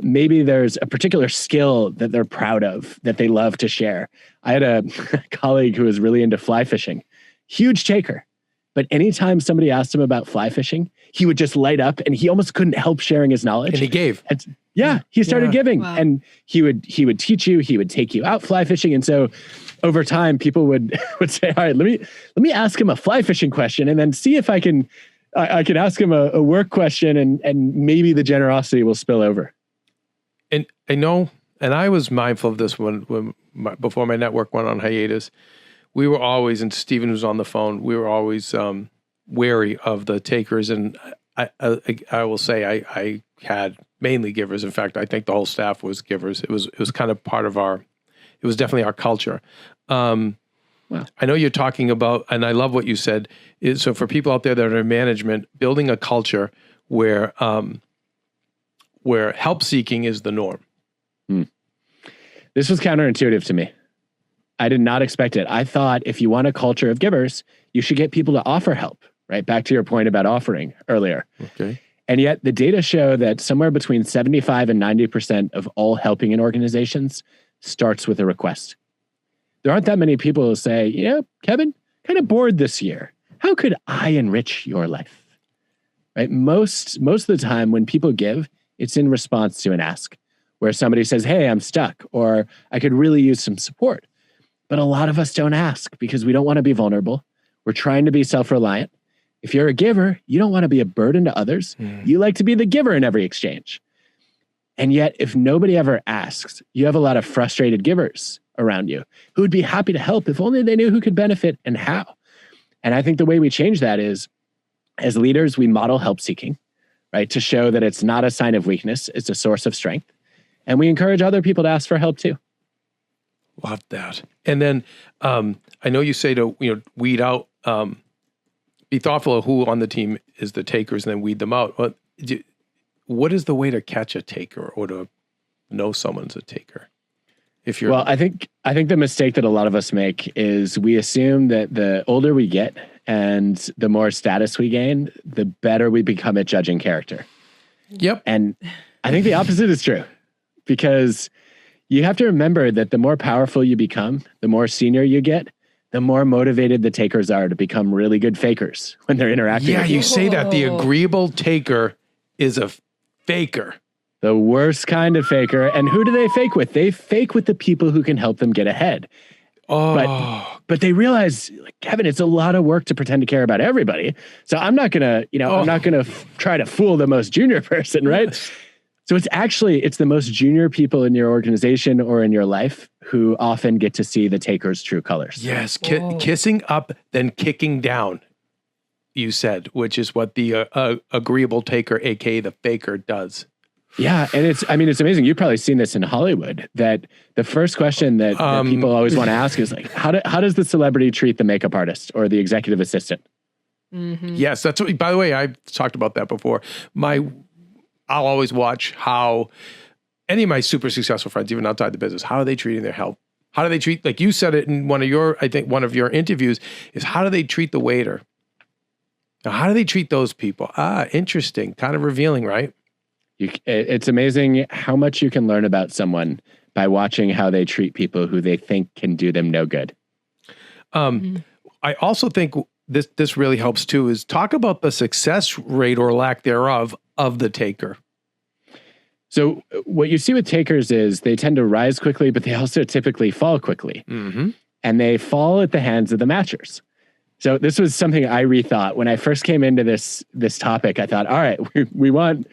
Maybe there's a particular skill that they're proud of, that they love to share. I had a colleague who was really into fly fishing, huge taker. But anytime somebody asked him about fly fishing, he would just light up, and he almost couldn't help sharing his knowledge. And he gave. He started giving. Wow. And he would teach you, he would take you out fly fishing. And so over time, people would say, all right, let me ask him a fly fishing question, and then see if I can ask him a work question, and maybe the generosity will spill over. And I know, and I was mindful of this before my network went on hiatus. We were always, and Stephen was on the phone, we were always wary of the takers. And I will say I had mainly givers. In fact, I think the whole staff was givers. It was kind of part of it was definitely our culture. Wow. I know you're talking about, and I love what you said, so for people out there that are in management, building a culture where help seeking is the norm. This was counterintuitive to me. I did not expect it. I thought if you want a culture of givers, you should get people to offer help, right? Back to your point about offering earlier. Okay. And yet the data show that somewhere between 75 and 90% of all helping in organizations starts with a request. There aren't that many people who say, Kevin, kind of bored this year. How could I enrich your life? Right? Most of the time when people give, it's in response to an ask, where somebody says, hey, I'm stuck, or I could really use some support. But a lot of us don't ask because we don't want to be vulnerable. We're trying to be self-reliant. If you're a giver, you don't want to be a burden to others. You like to be the giver in every exchange. And yet, if nobody ever asks, you have a lot of frustrated givers around you who would be happy to help if only they knew who could benefit and how. And I think the way we change that is, as leaders, we model help seeking, right? To show that it's not a sign of weakness, it's a source of strength. And we encourage other people to ask for help too. Love that. And then I know you say to weed out, be thoughtful of who on the team is the takers, and then weed them out. What is the way to catch a taker or to know someone's a taker? I think the mistake that a lot of us make is we assume that the older we get and the more status we gain, the better we become at judging character. Yep. And I think the opposite is true, because you have to remember that the more powerful you become, the more senior you get, the more motivated the takers are to become really good fakers when they're interacting with you. Yeah, you say that. The agreeable taker is a faker. The worst kind of faker. And who do they fake with? They fake with the people who can help them get ahead. Oh. But they realize, Kevin, it's a lot of work to pretend to care about everybody. So I'm not going to, I'm not going to try to fool the most junior person, right? So it's the most junior people in your organization or in your life who often get to see the taker's true colors. Yes, kissing up, then kicking down, you said, which is what the agreeable taker, aka the faker, does. Yeah, and it's amazing. You've probably seen this in Hollywood, that the first question that people always want to ask is like, how does the celebrity treat the makeup artist or the executive assistant? Mm-hmm. Yes, that's what, by the way, I've talked about that before. I'll always watch how any of my super successful friends, even outside the business, how are they treating their health? How do they treat, like you said it in one of your interviews, is how do they treat the waiter? Now, how do they treat those people? Interesting, kind of revealing, right? It's amazing how much you can learn about someone by watching how they treat people who they think can do them no good. I also think this really helps too, is talk about the success rate or lack thereof of the taker. So what you see with takers is they tend to rise quickly, but they also typically fall quickly. Mm-hmm. And they fall at the hands of the matchers. So this was something I rethought when I first came into this topic. I thought, all right, we want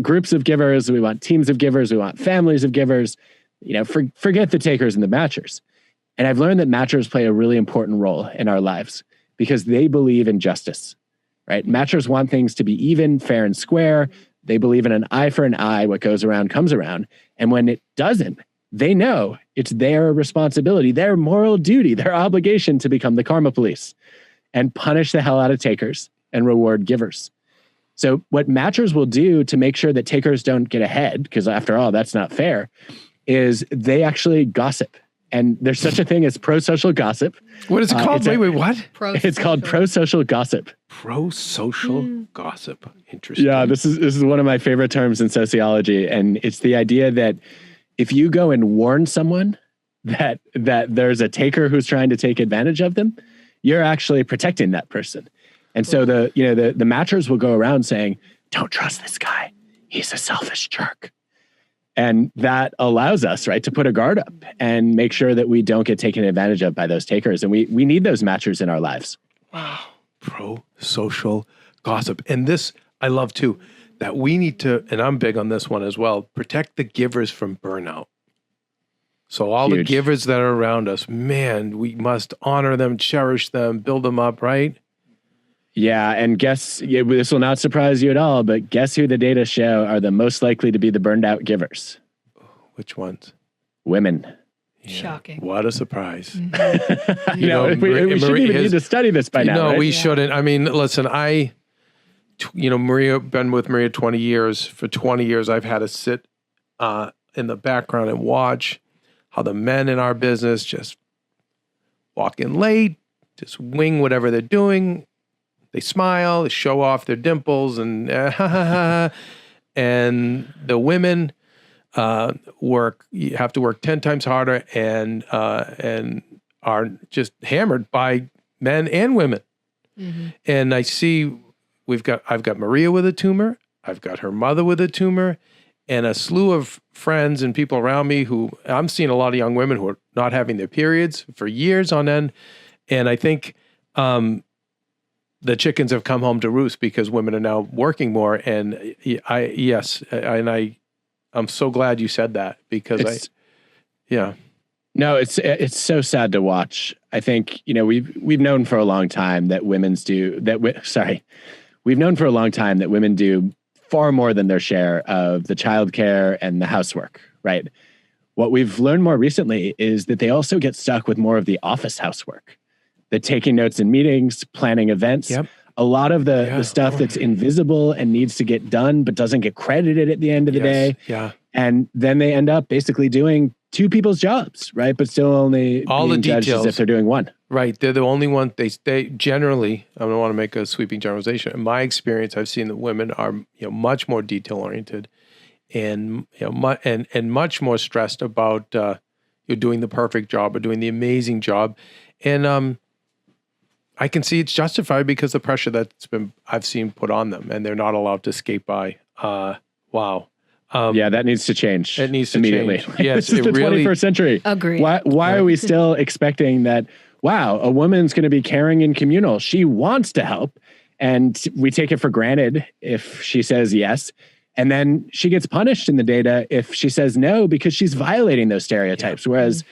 groups of givers, we want teams of givers, we want families of givers. Forget the takers and the matchers. And I've learned that matchers play a really important role in our lives because they believe in justice, right? Matchers want things to be even, fair, and square. They believe in an eye for an eye. What goes around comes around. And when it doesn't, they know it's their responsibility, their moral duty, their obligation to become the karma police and punish the hell out of takers and reward givers. So what matchers will do to make sure that takers don't get ahead, because after all, that's not fair, is they actually gossip. And there's such a thing as pro-social gossip. What is it called? Wait, what? It's called pro-social gossip. Pro-social gossip. Interesting. Yeah, this is one of my favorite terms in sociology. And it's the idea that if you go and warn someone that there's a taker who's trying to take advantage of them, you're actually protecting that person. And so the matchers will go around saying, don't trust this guy. He's a selfish jerk. And that allows us, right, to put a guard up and make sure that we don't get taken advantage of by those takers. And we need those matchers in our lives. Wow. Pro-social gossip. And this, I love too, that we need to, and I'm big on this one as well, protect the givers from burnout. So all the givers that are around us, man, we must honor them, cherish them, build them up, right? Yeah, and this will not surprise you at all, but guess who the data show are the most likely to be the burned out givers? Which ones? Women. Yeah. Shocking. What a surprise. Mm-hmm. We shouldn't even need to study this by now. No, right? we shouldn't. I mean, listen, Maria, been with Maria 20 years. For 20 years, I've had to sit in the background and watch how the men in our business just walk in late, just wing whatever they're doing. They smile, they show off their dimples, and and the women have to work 10 times harder and are just hammered by men and women. Mm-hmm. And I see I've got Maria with a tumor, I've got her mother with a tumor, and a slew of friends and people around me who I'm seeing a lot of young women who are not having their periods for years on end. And I think the chickens have come home to roost because women are now working more. And I'm so glad you said that because No, it's so sad to watch. I think, we've known for a long time that women do far more than their share of the childcare and the housework, right? What we've learned more recently is that they also get stuck with more of the office housework. The taking notes in meetings, planning events, a lot of the stuff that's invisible and needs to get done, but doesn't get credited at the end of the day. Yeah. And then they end up basically doing two people's jobs, right? But still only all the details as if they're doing one. Right. They're the only one. They generally, I don't want to make a sweeping generalization. In my experience, I've seen that women are, much more detail oriented and, and much more stressed about, doing the perfect job or doing the amazing job. And, I can see it's justified because the pressure I've seen put on them, and they're not allowed to skate by. Wow. That needs to change. It needs to immediately. change. Yes, this is the 21st century. Agree. Why are we still expecting that? Wow, a woman's going to be caring and communal. She wants to help, and we take it for granted if she says yes. And then she gets punished in the data if she says no, because she's violating those stereotypes. Whereas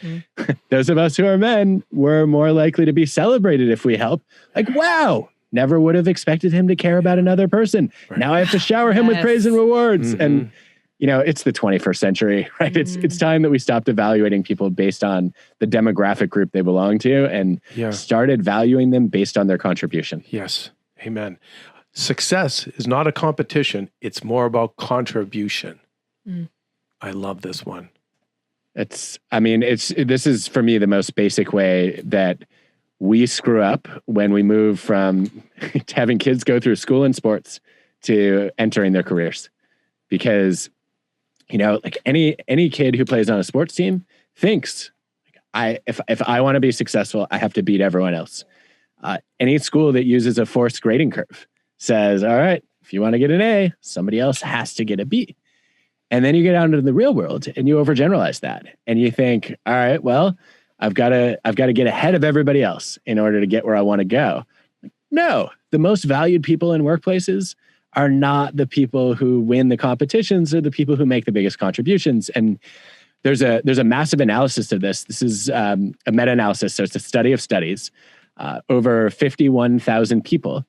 those of us who are men, we're more likely to be celebrated if we help. Like, wow, never would have expected him to care about another person. Right. Now I have to shower him with praise and rewards. And, you know, it's the 21st century, right? It's time that we stopped evaluating people based on the demographic group they belong to and started valuing them based on their contribution. Yes. Amen. Success is not a competition. It's more about contribution. I love this one. This is for me the most basic way that we screw up when we move from having kids go through school and sports to entering their careers. Because, you know, like any kid who plays on a sports team thinks, if I want to be successful, I have to beat everyone else. Any school that uses a forced grading curve says, all right, if you want to get an A, somebody else has to get a B. And then you get out into the real world and you overgeneralize that. And you think, all right, well, I've got to get ahead of everybody else in order to get where I want to go. No, the most valued people in workplaces are not the people who win the competitions or the people who make the biggest contributions. And there's a massive analysis of this. This is a meta-analysis. So it's a study of studies, over 51,000 people.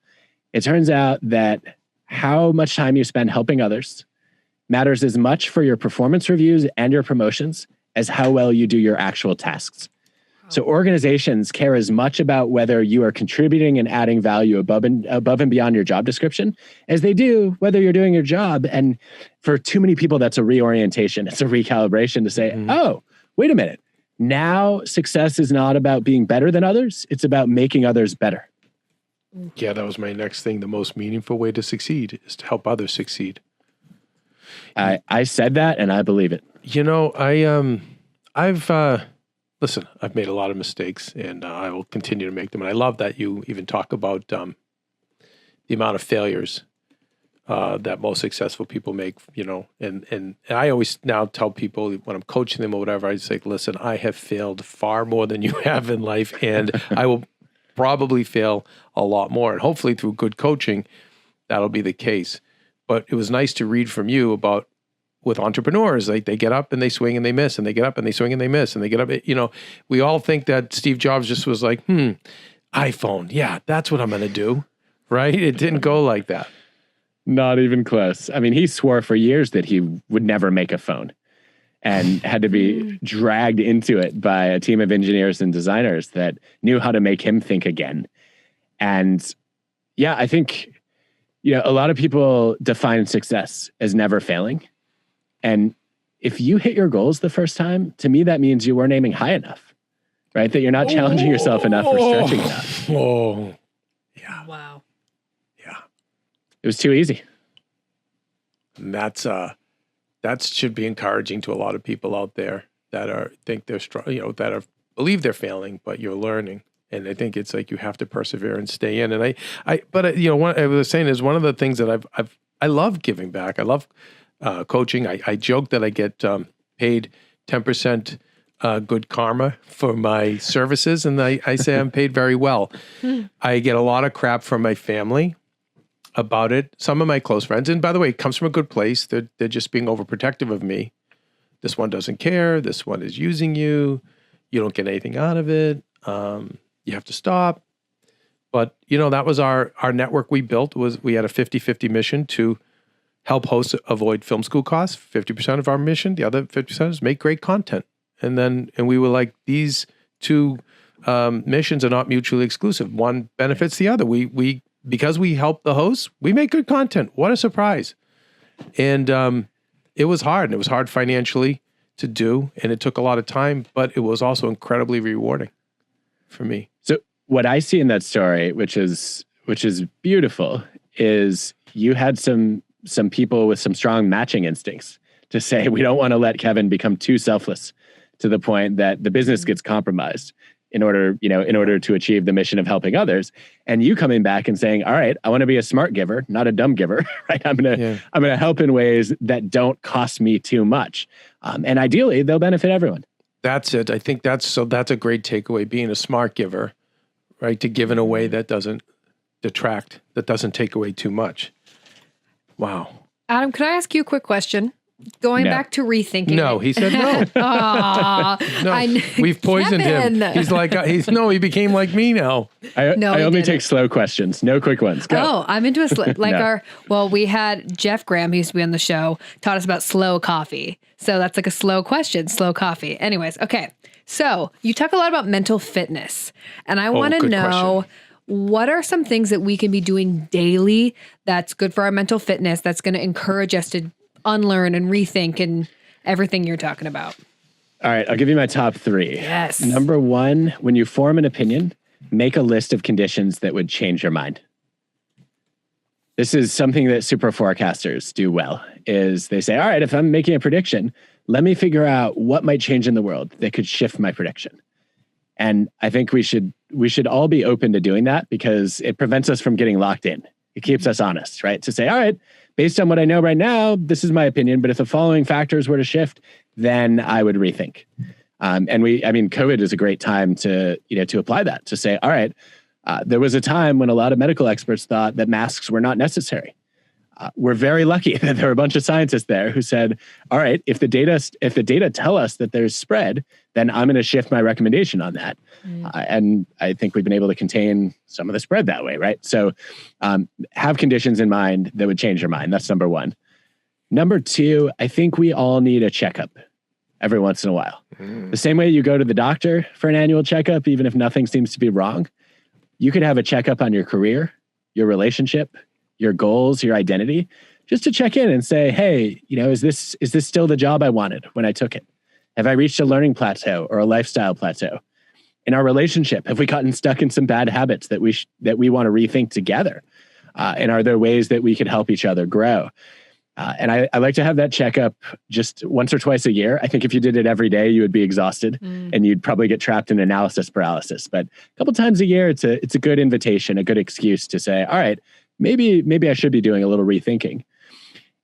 It turns out that how much time you spend helping others matters as much for your performance reviews and your promotions as how well you do your actual tasks. So organizations care as much about whether you are contributing and adding value above and beyond your job description as they do whether you're doing your job. And for too many people, that's a reorientation. It's a recalibration to say, oh, wait a minute. Now success is not about being better than others. It's about making others better. Yeah, that was my next thing. The most meaningful way to succeed is to help others succeed. I said that and I believe it. You know, I've made a lot of mistakes and I will continue to make them. And I love that you even talk about the amount of failures that most successful people make, you know, and I always now tell people when I'm coaching them or whatever, I say, listen, I have failed far more than you have in life. And I will probably fail a lot more. And hopefully through good coaching, that'll be the case. But it was nice to read from you about with entrepreneurs, like they get up and they swing and they miss, and they get up and they swing and they miss, and they get up. You know, we all think that Steve Jobs just was like, iPhone. Yeah, that's what I'm going to do. Right? It didn't go like that. Not even close. I mean, he swore for years that he would never make a phone and had to be dragged into it by a team of engineers and designers that knew how to make him think again. And yeah, I think, you know, a lot of people define success as never failing. And if you hit your goals the first time, to me, that means you weren't aiming high enough, right? That you're not challenging yourself enough or stretching enough. Oh, yeah. Wow. Yeah. It was too easy. And that should be encouraging to a lot of people out there that think they're strong, you know, believe they're failing, but you're learning. And I think it's like you have to persevere and stay in. And but you know, what I was saying is one of the things that I love giving back. I love coaching. I joke that I get paid 10% good karma for my services, and I say I'm paid very well. I get a lot of crap from my family about it. Some of my close friends, and by the way, it comes from a good place. They're just being overprotective of me. This one doesn't care. This one is using you. You don't get anything out of it. You have to stop. But, you know, that was our network we built. We had a 50-50 mission to help hosts avoid film school costs. 50% of our mission, the other 50% is make great content. And we were like, these two missions are not mutually exclusive. One benefits the other. We because we help the hosts, we make good content. What a surprise. And it was hard. And it was hard financially to do. And it took a lot of time, but it was also incredibly rewarding for me. So what I see in that story, which is beautiful, is you had some people with some strong matching instincts to say, we don't want to let Kevin become too selfless to the point that the business gets compromised in order to achieve the mission of helping others. And you coming back and saying, all right, I want to be a smart giver, not a dumb giver, right? I'm going to help in ways that don't cost me too much. And ideally they'll benefit everyone. That's it. I think that's a great takeaway, being a smart giver, right? To give in a way that doesn't detract, that doesn't take away too much. Wow. Adam, could I ask you a quick question? Going back to rethinking. No, he said no. No, we've poisoned him. He's like, he became like me now. I only take slow questions, no quick ones. Go. Oh, I'm into we had Jeff Graham, who used to be on the show, taught us about slow coffee. So that's like a slow question, slow coffee. Anyways, okay. So you talk a lot about mental fitness, and I want to know, what are some things that we can be doing daily that's good for our mental fitness, that's going to encourage us to unlearn and rethink and everything you're talking about? All right, I'll give you my top 3. Yes. Number 1, when you form an opinion, make a list of conditions that would change your mind. This is something that super forecasters do well, is they say, all right, if I'm making a prediction, let me figure out what might change in the world that could shift my prediction. And I think we should all be open to doing that, because it prevents us from getting locked in. It keeps us honest, right? To say, all right, based on what I know right now, this is my opinion, but if the following factors were to shift, then I would rethink. COVID is a great time to apply that, to say, all right, there was a time when a lot of medical experts thought that masks were not necessary. We're very lucky that there were a bunch of scientists there who said, all right, if the data tell us that there's spread, then I'm going to shift my recommendation on that. And I think we've been able to contain some of the spread that way, right? So have conditions in mind that would change your mind. That's number 1. Number 2, I think we all need a checkup every once in a while. The same way you go to the doctor for an annual checkup, even if nothing seems to be wrong, you could have a checkup on your career, your relationship, your goals, your identity, just to check in and say, hey, is this still the job I wanted when I took it? Have I reached a learning plateau or a lifestyle plateau? In our relationship, have we gotten stuck in some bad habits that we want to rethink together? And are there ways that we could help each other grow? And I like to have that checkup just once or twice a year. I think if you did it every day, you would be exhausted and you'd probably get trapped in analysis paralysis. But a couple times a year, it's a good invitation, a good excuse to say, all right, maybe I should be doing a little rethinking.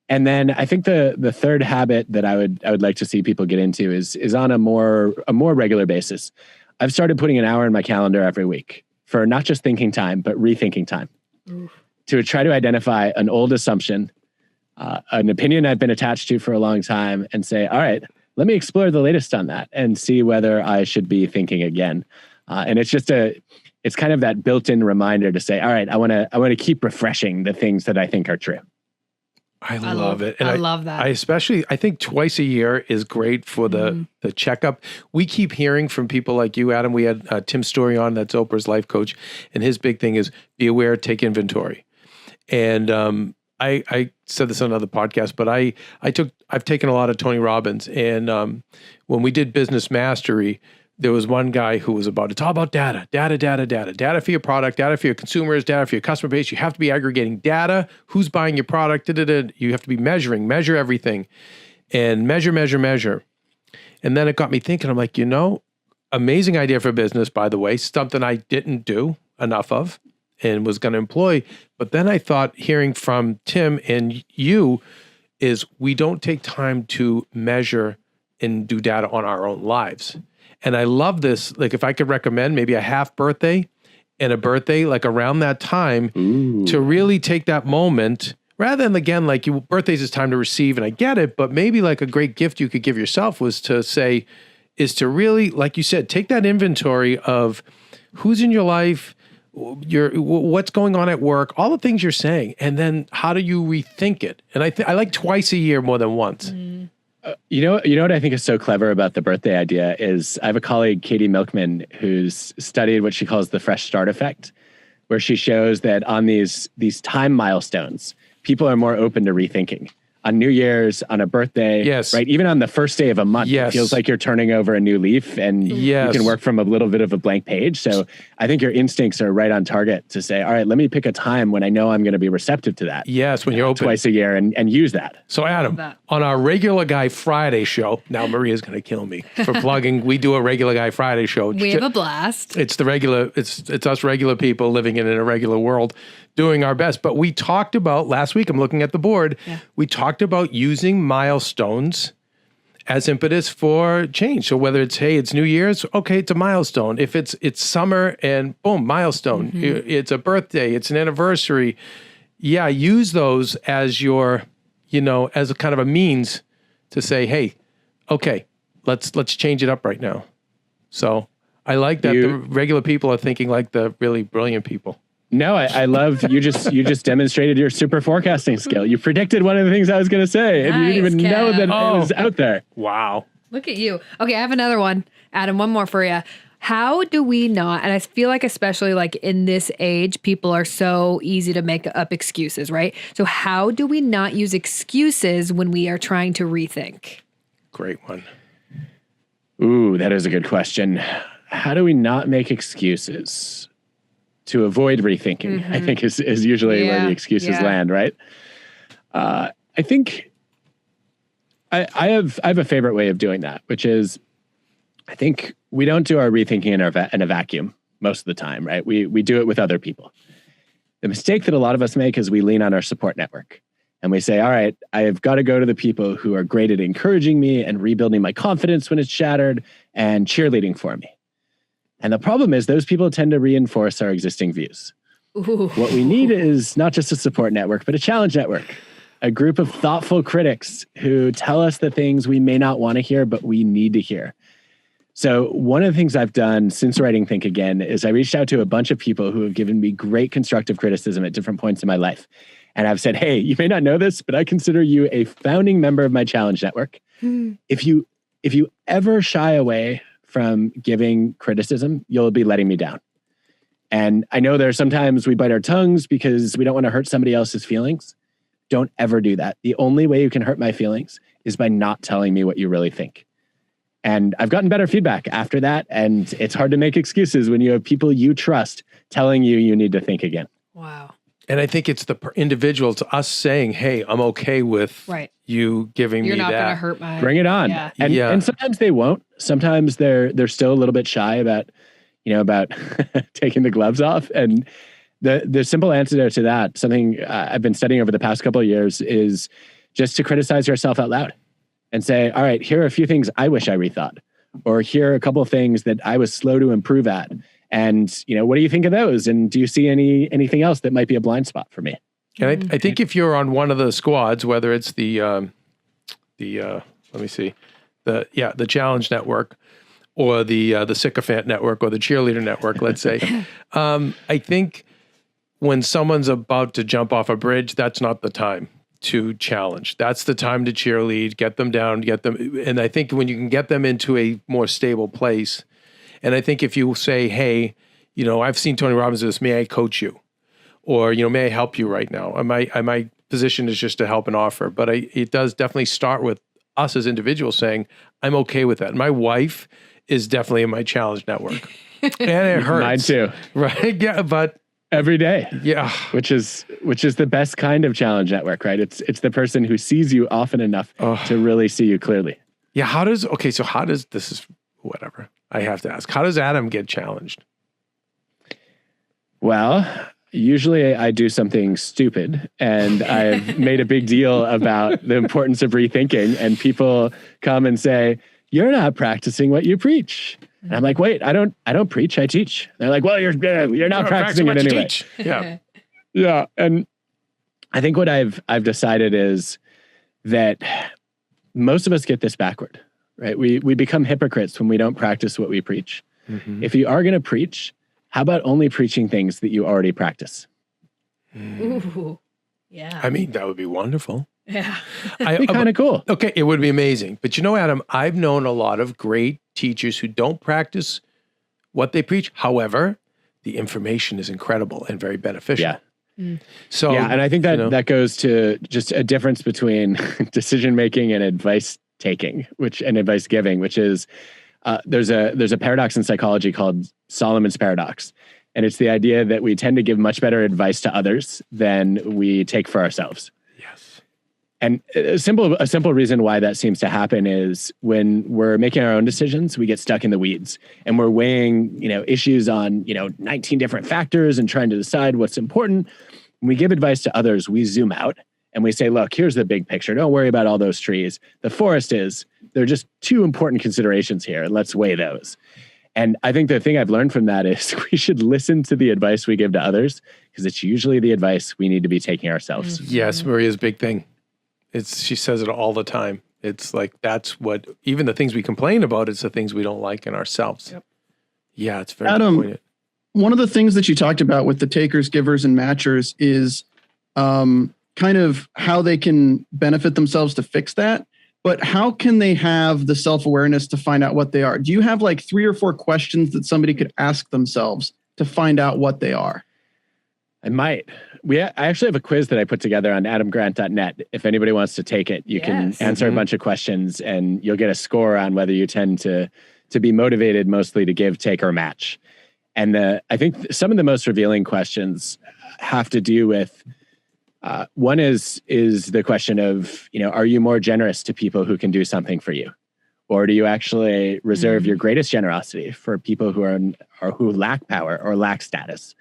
And then I think the third habit that I would like to see people get into is on a more regular basis. I've started putting an hour in my calendar every week for not just thinking time, but rethinking time. To try to identify an old assumption, an opinion I've been attached to for a long time, and say, all right, let me explore the latest on that and see whether I should be thinking again. And it's kind of that built-in reminder to say, all right, I want to keep refreshing the things that I think are true. I love it. And I love that. I think twice a year is great for the checkup. We keep hearing from people like you, Adam. We had Tim Story on, that's Oprah's life coach. And his big thing is be aware, take inventory. And I said this on another podcast, but I've taken a lot of Tony Robbins. And when we did Business Mastery, there was one guy who was it's all about data for your product, data for your consumers, data for your customer base. You have to be aggregating data, who's buying your product, You have to be measure everything, and measure. And then it got me thinking, I'm like, amazing idea for business, by the way, something I didn't do enough of and was going to employ. But then I thought, hearing from Tim and you, is we don't take time to measure and do data on our own lives. And I love this. Like, if I could recommend maybe a half birthday and a birthday, like around that time, to really take that moment, rather than, again, like birthdays is time to receive, and I get it, but maybe like a great gift you could give yourself is to really, like you said, take that inventory of who's in your life, what's going on at work, all the things you're saying, and then how do you rethink it? And I like twice a year more than once. You know what I think is so clever about the birthday idea is I have a colleague, Katie Milkman, who's studied what she calls the fresh start effect, where she shows that on these time milestones, people are more open to rethinking. On New Year's, on a birthday, yes, right? Even on the first day of a month, yes, it feels like you're turning over a new leaf, and yes, you can work from a little bit of a blank page. So I think your instincts are right on target to say, all right, let me pick a time when I know I'm going to be receptive to that. Yes, when you're open. Twice a year and use that. So Adam, on our Regular Guy Friday show, now Maria's going to kill me for plugging, we do a Regular Guy Friday show. We have a blast. It's us regular people living in an irregular world doing our best. But we talked about, last week, I'm looking at the board, we talked about using milestones as impetus for change. So whether it's, hey, it's New Year's, okay, it's a milestone. If it's summer and boom, milestone. It's a birthday, it's an anniversary. Yeah, use those as your as a kind of a means to say, hey, okay, let's change it up right now. So I like that the regular people are thinking like the really brilliant people. No, I love you just demonstrated your super forecasting skill. You predicted one of the things I was going to say, and you didn't even know that it was out there. Wow. Look at you. Okay, I have another one. Adam, one more for you. How do we not, and I feel like especially like in this age, people are so easy to make up excuses, right? So how do we not use excuses when we are trying to rethink? Great one. Ooh, that is a good question. How do we not make excuses to avoid rethinking? I think is usually where the excuses land, right? I think I have a favorite way of doing that, which is I think we don't do our rethinking in a vacuum most of the time, right? We do it with other people. The mistake that a lot of us make is we lean on our support network and we say, all right, I've got to go to the people who are great at encouraging me and rebuilding my confidence when it's shattered and cheerleading for me. And the problem is those people tend to reinforce our existing views. Ooh. What we need is not just a support network, but a challenge network, a group of thoughtful critics who tell us the things we may not want to hear, but we need to hear. So one of the things I've done since writing Think Again is I reached out to a bunch of people who have given me great constructive criticism at different points in my life. And I've said, hey, you may not know this, but I consider you a founding member of my challenge network. If you ever shy away from giving criticism, you'll be letting me down. And I know there are sometimes we bite our tongues because we don't want to hurt somebody else's feelings. Don't ever do that. The only way you can hurt my feelings is by not telling me what you really think. And I've gotten better feedback after that. And it's hard to make excuses when you have people you trust telling you need to think again. Wow. And I think it's the individual, to us saying, hey, I'm okay with you giving me that. You're not going to hurt my... Bring it on. Yeah. And sometimes they won't. Sometimes they're still a little bit shy about taking the gloves off. And the simple antidote to that, something I've been studying over the past couple of years, is just to criticize yourself out loud and say, all right, here are a few things I wish I rethought, or here are a couple of things that I was slow to improve at. And, what do you think of those? And do you see anything else that might be a blind spot for me? And I think if you're on one of the squads, whether it's the challenge network or the sycophant network or the cheerleader network, let's say, I think when someone's about to jump off a bridge, that's not the time to challenge. That's the time to cheerlead, get them down, and I think when you can get them into a more stable place. And I think if you say, hey, I've seen Tony Robbins do this, may I coach you? Or, may I help you right now? My position is just to help and offer. But it does definitely start with us as individuals saying, I'm okay with that. My wife is definitely in my challenge network. And it hurts. Mine too. Right? Yeah, but every day. Yeah. Which is the best kind of challenge network, right? It's the person who sees you often enough to really see you clearly. Yeah. This is whatever. I have to ask, how does Adam get challenged? Well, usually I do something stupid and I've made a big deal about the importance of rethinking, and people come and say, you're not practicing what you preach. And I'm like, wait, I don't preach, I teach. They're like, well, you're not practicing it anyway. Yeah. Yeah. And I think what I've decided is that most of us get this backward, right? We become hypocrites when we don't practice what we preach. Mm-hmm. If you are going to preach, how about only preaching things that you already practice? Ooh, yeah. I mean, that would be wonderful. Yeah. It'd be kind of cool. Okay, it would be amazing. But Adam, I've known a lot of great teachers who don't practice what they preach. However, the information is incredible and very beneficial. Yeah. So and I think that goes to just a difference between decision making and advice taking, and advice giving, which is there's a paradox in psychology called Solomon's paradox. And it's the idea that we tend to give much better advice to others than we take for ourselves. Yes. And a simple reason why that seems to happen is when we're making our own decisions, we get stuck in the weeds and we're weighing, issues on, 19 different factors and trying to decide what's important. When we give advice to others, we zoom out and we say, look, here's the big picture. Don't worry about all those trees. The forest there are just two important considerations here, and let's weigh those. And I think the thing I've learned from that is we should listen to the advice we give to others, because it's usually the advice we need to be taking ourselves. Yes, Maria's big thing. She says it all the time. It's like, that's what, even the things we complain about, it's the things we don't like in ourselves. Yep. Yeah, it's very poignant. One of the things that you talked about with the takers, givers, and matchers is kind of how they can benefit themselves to fix that. But how can they have the self-awareness to find out what they are? Do you have like 3 or 4 questions that somebody could ask themselves to find out what they are? I might. I actually have a quiz that I put together on adamgrant.net. If anybody wants to take it, you can answer a bunch of questions and you'll get a score on whether you tend to be motivated mostly to give, take, or match. And I think some of the most revealing questions have to do with, one is the question of, are you more generous to people who can do something for you? Or do you actually reserve your greatest generosity for people who lack power or lack status?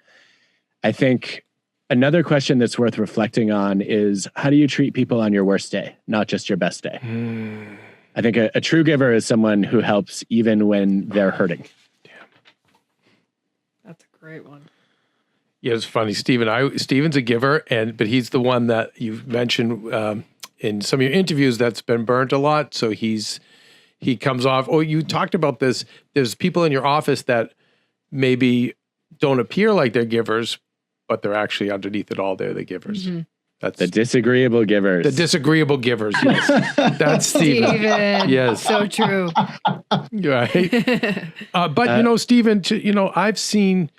I think another question that's worth reflecting on is, how do you treat people on your worst day, not just your best day? I think a true giver is someone who helps even when they're hurting. Damn. That's a great one. Yeah, it's funny. Steven's a giver, but he's the one that you've mentioned in some of your interviews that's been burnt a lot. So he comes off, you talked about this. There's people in your office that maybe don't appear like they're givers, but they're actually underneath it all, they're the givers. Mm-hmm. That's the disagreeable givers. The disagreeable givers, yes. That's Steven. Yes. So true. Right. But, Steven, I've seen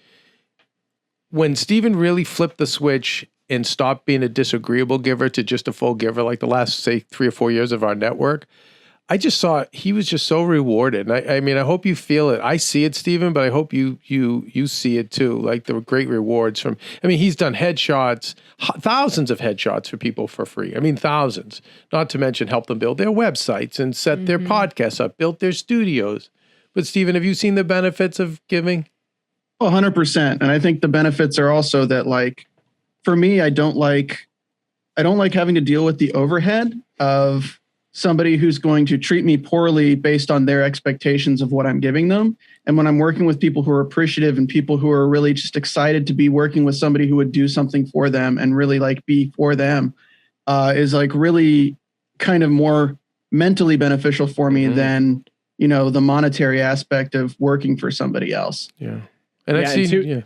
when Steven really flipped the switch and stopped being a disagreeable giver to just a full giver, like the last, say, 3 or 4 years of our network, I just saw he was just so rewarded. And I hope you feel it. I see it, Steven, but I hope you see it too. Like the great rewards he's done headshots, thousands of headshots for people for free. Thousands, not to mention help them build their websites and set their podcasts up, built their studios. But Steven, have you seen the benefits of giving? 100%. And I think the benefits are also that, like, for me, I don't like having to deal with the overhead of somebody who's going to treat me poorly based on their expectations of what I'm giving them. And when I'm working with people who are appreciative and people who are really just excited to be working with somebody who would do something for them and really like be for them, is like really kind of more mentally beneficial for me than, the monetary aspect of working for somebody else. Yeah. And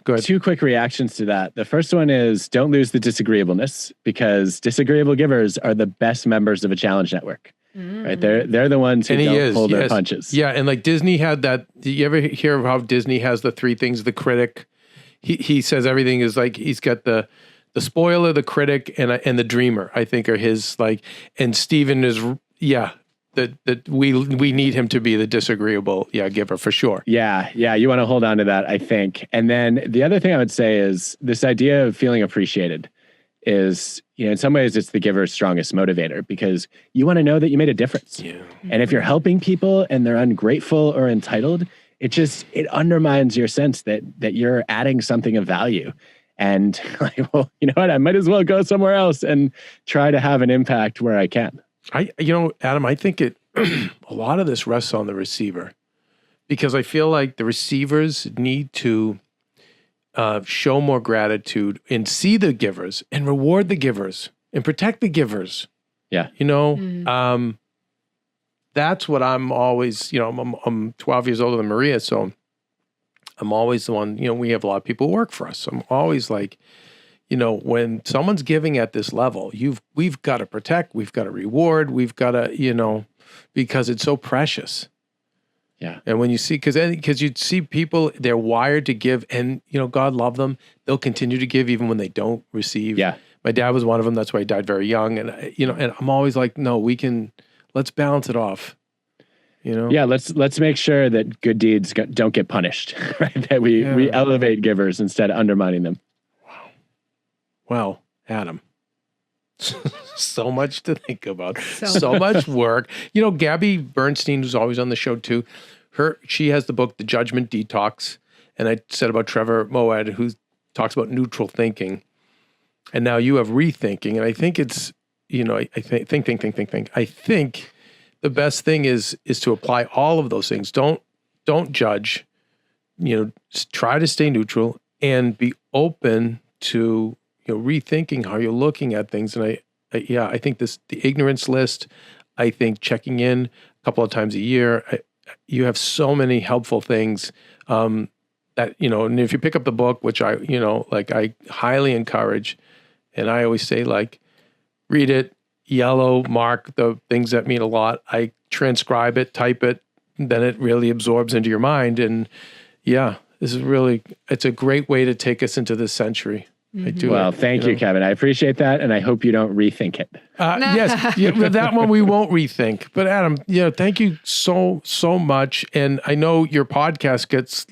go ahead. 2 quick reactions to that. The first one is, don't lose the disagreeableness, because disagreeable givers are the best members of a challenge network. Right? They're the ones who don't pull their punches. Yeah, and like Disney had that. Do you ever hear of how Disney has the 3 things? The critic, he says everything is like, he's got the spoiler, the critic, and the dreamer, I think, are his, like. And Steven is that we need him to be the disagreeable giver for sure. Yeah, you want to hold on to that, I think. And then the other thing I would say is this idea of feeling appreciated is, in some ways it's the giver's strongest motivator, because you want to know that you made a difference. Yeah. And if you're helping people and they're ungrateful or entitled, it undermines your sense that you're adding something of value. And like, well, you know what, I might as well go somewhere else and try to have an impact where I can. Adam, I think a lot of this rests on the receiver, because I feel like the receivers need to show more gratitude and see the givers and reward the givers and protect the givers. Yeah. That's what I'm always, I'm 12 years older than Maria. So I'm always the one, we have a lot of people who work for us. So I'm always like, when someone's giving at this level, we've got to protect, we've got to reward, we've got to, because it's so precious. Yeah. And when you see, because you see people, they're wired to give, and, God love them. They'll continue to give even when they don't receive. Yeah. My dad was one of them. That's why he died very young. And, and I'm always like, no, let's balance it off. Yeah, let's make sure that good deeds don't get punished, right? That we elevate givers instead of undermining them. Well, Adam, so much to think about, so much work. Gabby Bernstein, who's always on the show too, she has the book, The Judgment Detox. And I said about Trevor Moawad, who talks about neutral thinking. And now you have rethinking. And I think it's, I think. I think the best thing is to apply all of those things. Don't judge, try to stay neutral and be open to, rethinking how you're looking at things. And yeah, I think the ignorance list, I think checking in a couple of times a year, you have so many helpful things that, and if you pick up the book, which I highly encourage, and I always say, like, read it, yellow mark the things that mean a lot. I transcribe it, type it, then it really absorbs into your mind. And yeah, it's a great way to take us into this century. I do. Well, thank you, Kevin. I appreciate that. And I hope you don't rethink it. Yes. Yeah, that one we won't rethink. But Adam, thank you so much. And I know your podcast gets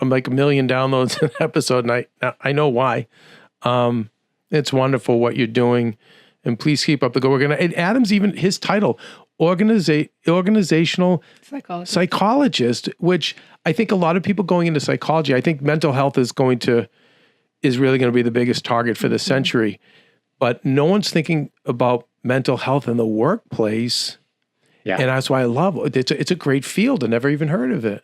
like 1 million downloads an episode, and I know why. It's wonderful what you're doing. And please keep up the good work. And Adam's even his title, organizational psychologist, which I think a lot of people going into psychology, I think mental health is really going to be the biggest target for the century. But no one's thinking about mental health in the workplace. Yeah. And that's why I love it. It's a great field. I never even heard of it.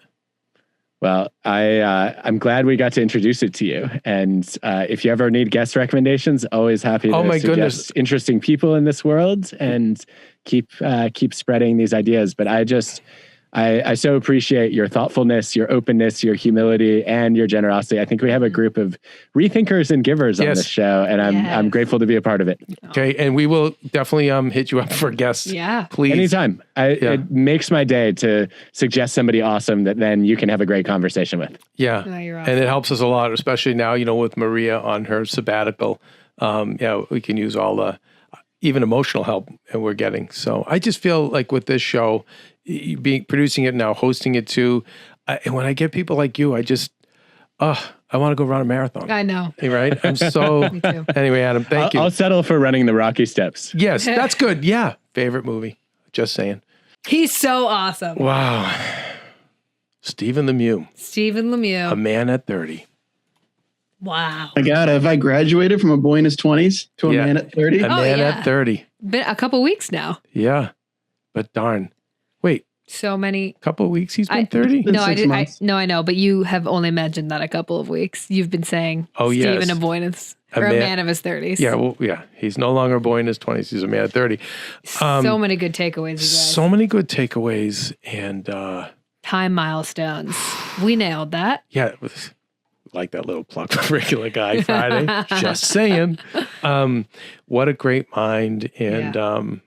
Well, I'm glad we got to introduce it to you. And if you ever need guest recommendations, always happy to suggest interesting people in this world and keep spreading these ideas. But I so appreciate your thoughtfulness, your openness, your humility, and your generosity. I think we have a group of rethinkers and givers on this show, and I'm grateful to be a part of it. Okay, and we will definitely hit you up for guests. Yeah, please. Anytime. It makes my day to suggest somebody awesome that then you can have a great conversation with. Yeah, you're awesome. And it helps us a lot, especially now, with Maria on her sabbatical. We can use all the even emotional help that we're getting. So I just feel like with this show, producing it now, hosting it too, and when I get people like you, I want to go run a marathon. I know. Right? I'm so... Me too. Anyway, Adam, thank you. I'll settle for running the Rocky Steps. Yes, that's good. Yeah. Favorite movie. Just saying. He's so awesome. Wow. Stephen Lemieux. A man at 30. Wow. My God, have I graduated from a boy in his 20s to a man at 30? A man at 30. Been a couple weeks now. Yeah. But darn. Wait. So many. Couple of weeks he's been 30? No, I know, but you have only mentioned that a couple of weeks. You've been saying Stephen a boy in his, a man of his 30s. Yeah, well, yeah. He's no longer a boy in his 20s. He's a man at 30. So many good takeaways, you guys. So many good takeaways and time milestones. We nailed that. Yeah, it was like that little plug for Regular Guy Friday. Just saying. What a great mind. And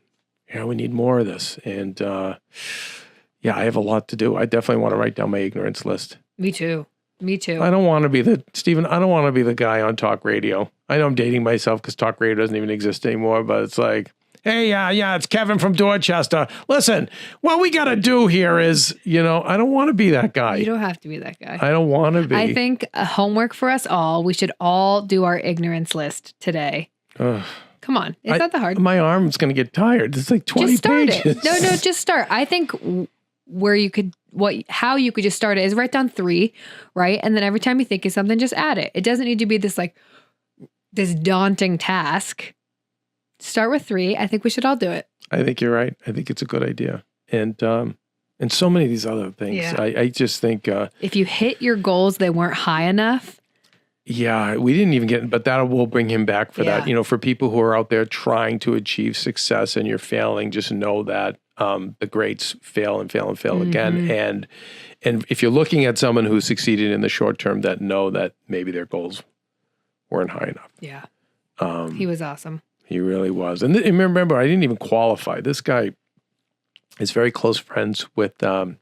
we need more of this. And I have a lot to do. I definitely want to write down my ignorance list. Me too. I don't want to be I don't want to be the guy on talk radio. I know I'm dating myself because talk radio doesn't even exist anymore, but it's like, hey, it's Kevin from Dorchester. Listen, what we got to do here is, I don't want to be that guy. You don't have to be that guy. I don't want to be. I think homework for us all, we should all do our ignorance list today. Come on. It's not that hard. My arm's going to get tired. It's like 20 just start pages. It. No, just start. I think how you could just start it is write down 3, right? And then every time you think of something, just add it. It doesn't need to be this daunting task. Start with 3. I think we should all do it. I think you're right. I think it's a good idea. And so many of these other things. Yeah. I just think... if you hit your goals, they weren't high enough. Yeah, we didn't even get... But that will bring him back for that. For people who are out there trying to achieve success and you're failing, just know that the greats fail and fail and fail again. And if you're looking at someone who succeeded in the short term, that know that maybe their goals weren't high enough. Yeah. He was awesome. He really was. And remember, I didn't even qualify. This guy is very close friends with Sheryl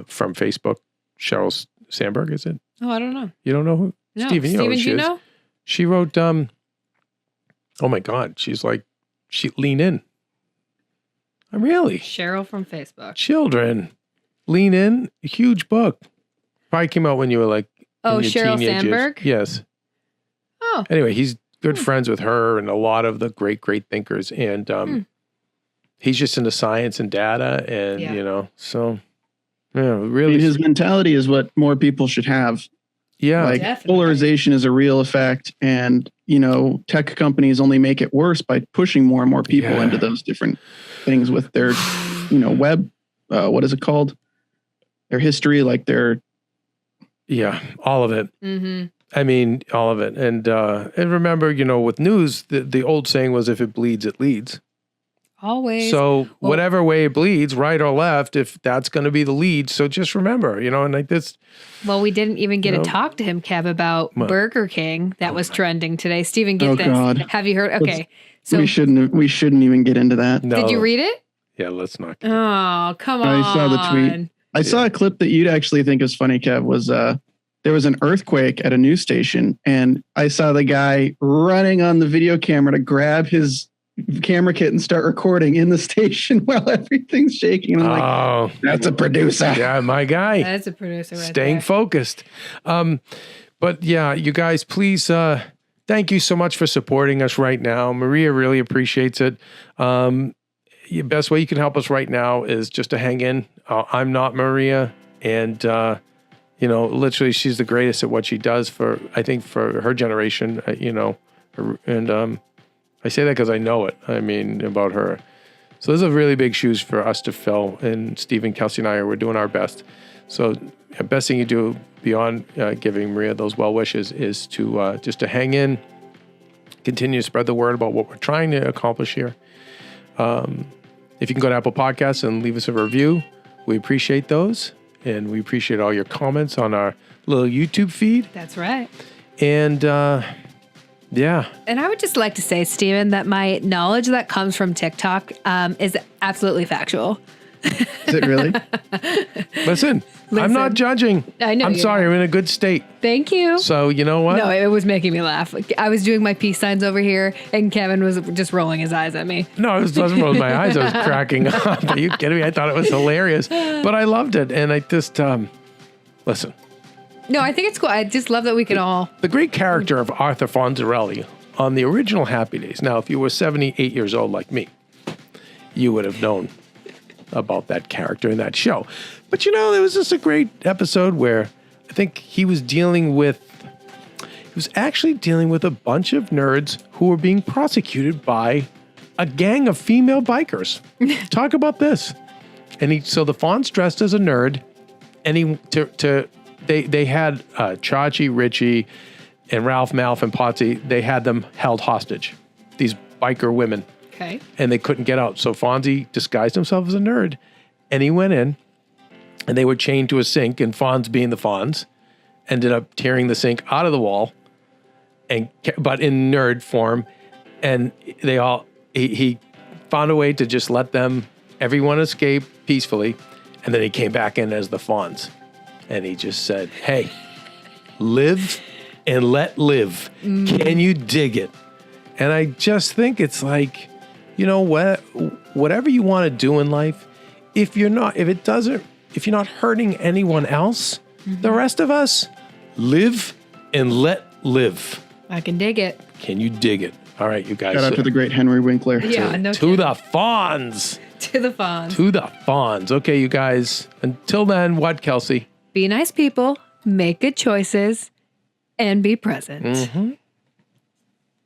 from Facebook. Sheryl Sandberg, is it? Oh, I don't know. You don't know who? No. Steven, do you know? She wrote, oh my God, she Lean In. Really? Sheryl from Facebook. Children, Lean In, a huge book. Probably came out when you were like in your Sheryl teenage Sandberg? Years. Yes. Oh. Anyway, he's good friends with her and a lot of the great thinkers. And he's just into science and data and, so, really. His mentality is what more people should have. Yeah. Like definitely. Polarization is a real effect. And, tech companies only make it worse by pushing more and more people into those different things with their, web, what is it called? Their history, like their... Yeah, all of it. Mm-hmm. I mean, all of it. And remember, with news, the old saying was, if it bleeds, it leads. Always. So whatever way it bleeds, right or left, if that's going to be the lead. So just remember, and like this. Well, we didn't even get to talk to him, Kev, about Burger King. That was trending today. Steven, get this. God. Have you heard? Okay. So we shouldn't even get into that. No. Did you read it? Yeah, let's not. Oh, come on. I saw the tweet. I saw a clip that you'd actually think was funny, Kev, was there was an earthquake at a news station, and I saw the guy running on the video camera to grab his camera kit and start recording in the station while everything's shaking. And I'm like, that's a producer. Yeah, my guy. That's a producer right Staying there. focused. But yeah, you guys, please, thank you so much for supporting us right now. Maria really appreciates it. The best way you can help us right now is just to hang in. I'm not Maria. And, literally she's the greatest at what she does for her generation, and I say that because I know it. I mean, about her. So those are really big shoes for us to fill. And Stephen, Kelsey, and I we're doing our best. So the best thing you do beyond giving Maria those well wishes is to just to hang in, continue to spread the word about what we're trying to accomplish here. If you can go to Apple Podcasts and leave us a review, we appreciate those. And we appreciate all your comments on our little YouTube feed. That's right. And yeah. And I would just like to say, Steven, that my knowledge that comes from TikTok is absolutely factual. Is it really? Listen, I'm not judging. I know. I'm sorry. I'm in a good state. Thank you. So you know what? No, it was making me laugh. I was doing my peace signs over here, and Kevin was just rolling his eyes at me. No, I wasn't rolling my eyes. I was cracking up. Are you kidding me? I thought it was hilarious, but I loved it. And I just, listen. No, I think it's cool. I just love that we can all. The great character of Arthur Fonzarelli on the original Happy Days. Now, if you were 78 years old like me, you would have known about that character in that show. But there was just a great episode where I think he was actually dealing with a bunch of nerds who were being prosecuted by a gang of female bikers. Talk about this. And so the Fonz dressed as a nerd, and they had Chachi, Richie, and Ralph, Malph, and Potsy. They had them held hostage, these biker women. Okay. And they couldn't get out. So Fonzie disguised himself as a nerd, and he went in, and they were chained to a sink, and Fonz, being the Fonz, ended up tearing the sink out of the wall, but in nerd form. And he found a way to just let everyone escape peacefully. And then he came back in as the Fonz. And he just said, hey, live and let live. Can you dig it? And I just think it's like, whatever you want to do in life, if you're not hurting anyone else, the rest of us live and let live. I can dig it. Can you dig it? All right, you guys. Shout out to the great Henry Winkler. Yeah, no To kidding. the Fonz. To the Fonz. To the Fonz. Okay, you guys. Until then, what, Kelsey? Be nice people, make good choices, and be present. Mm-hmm.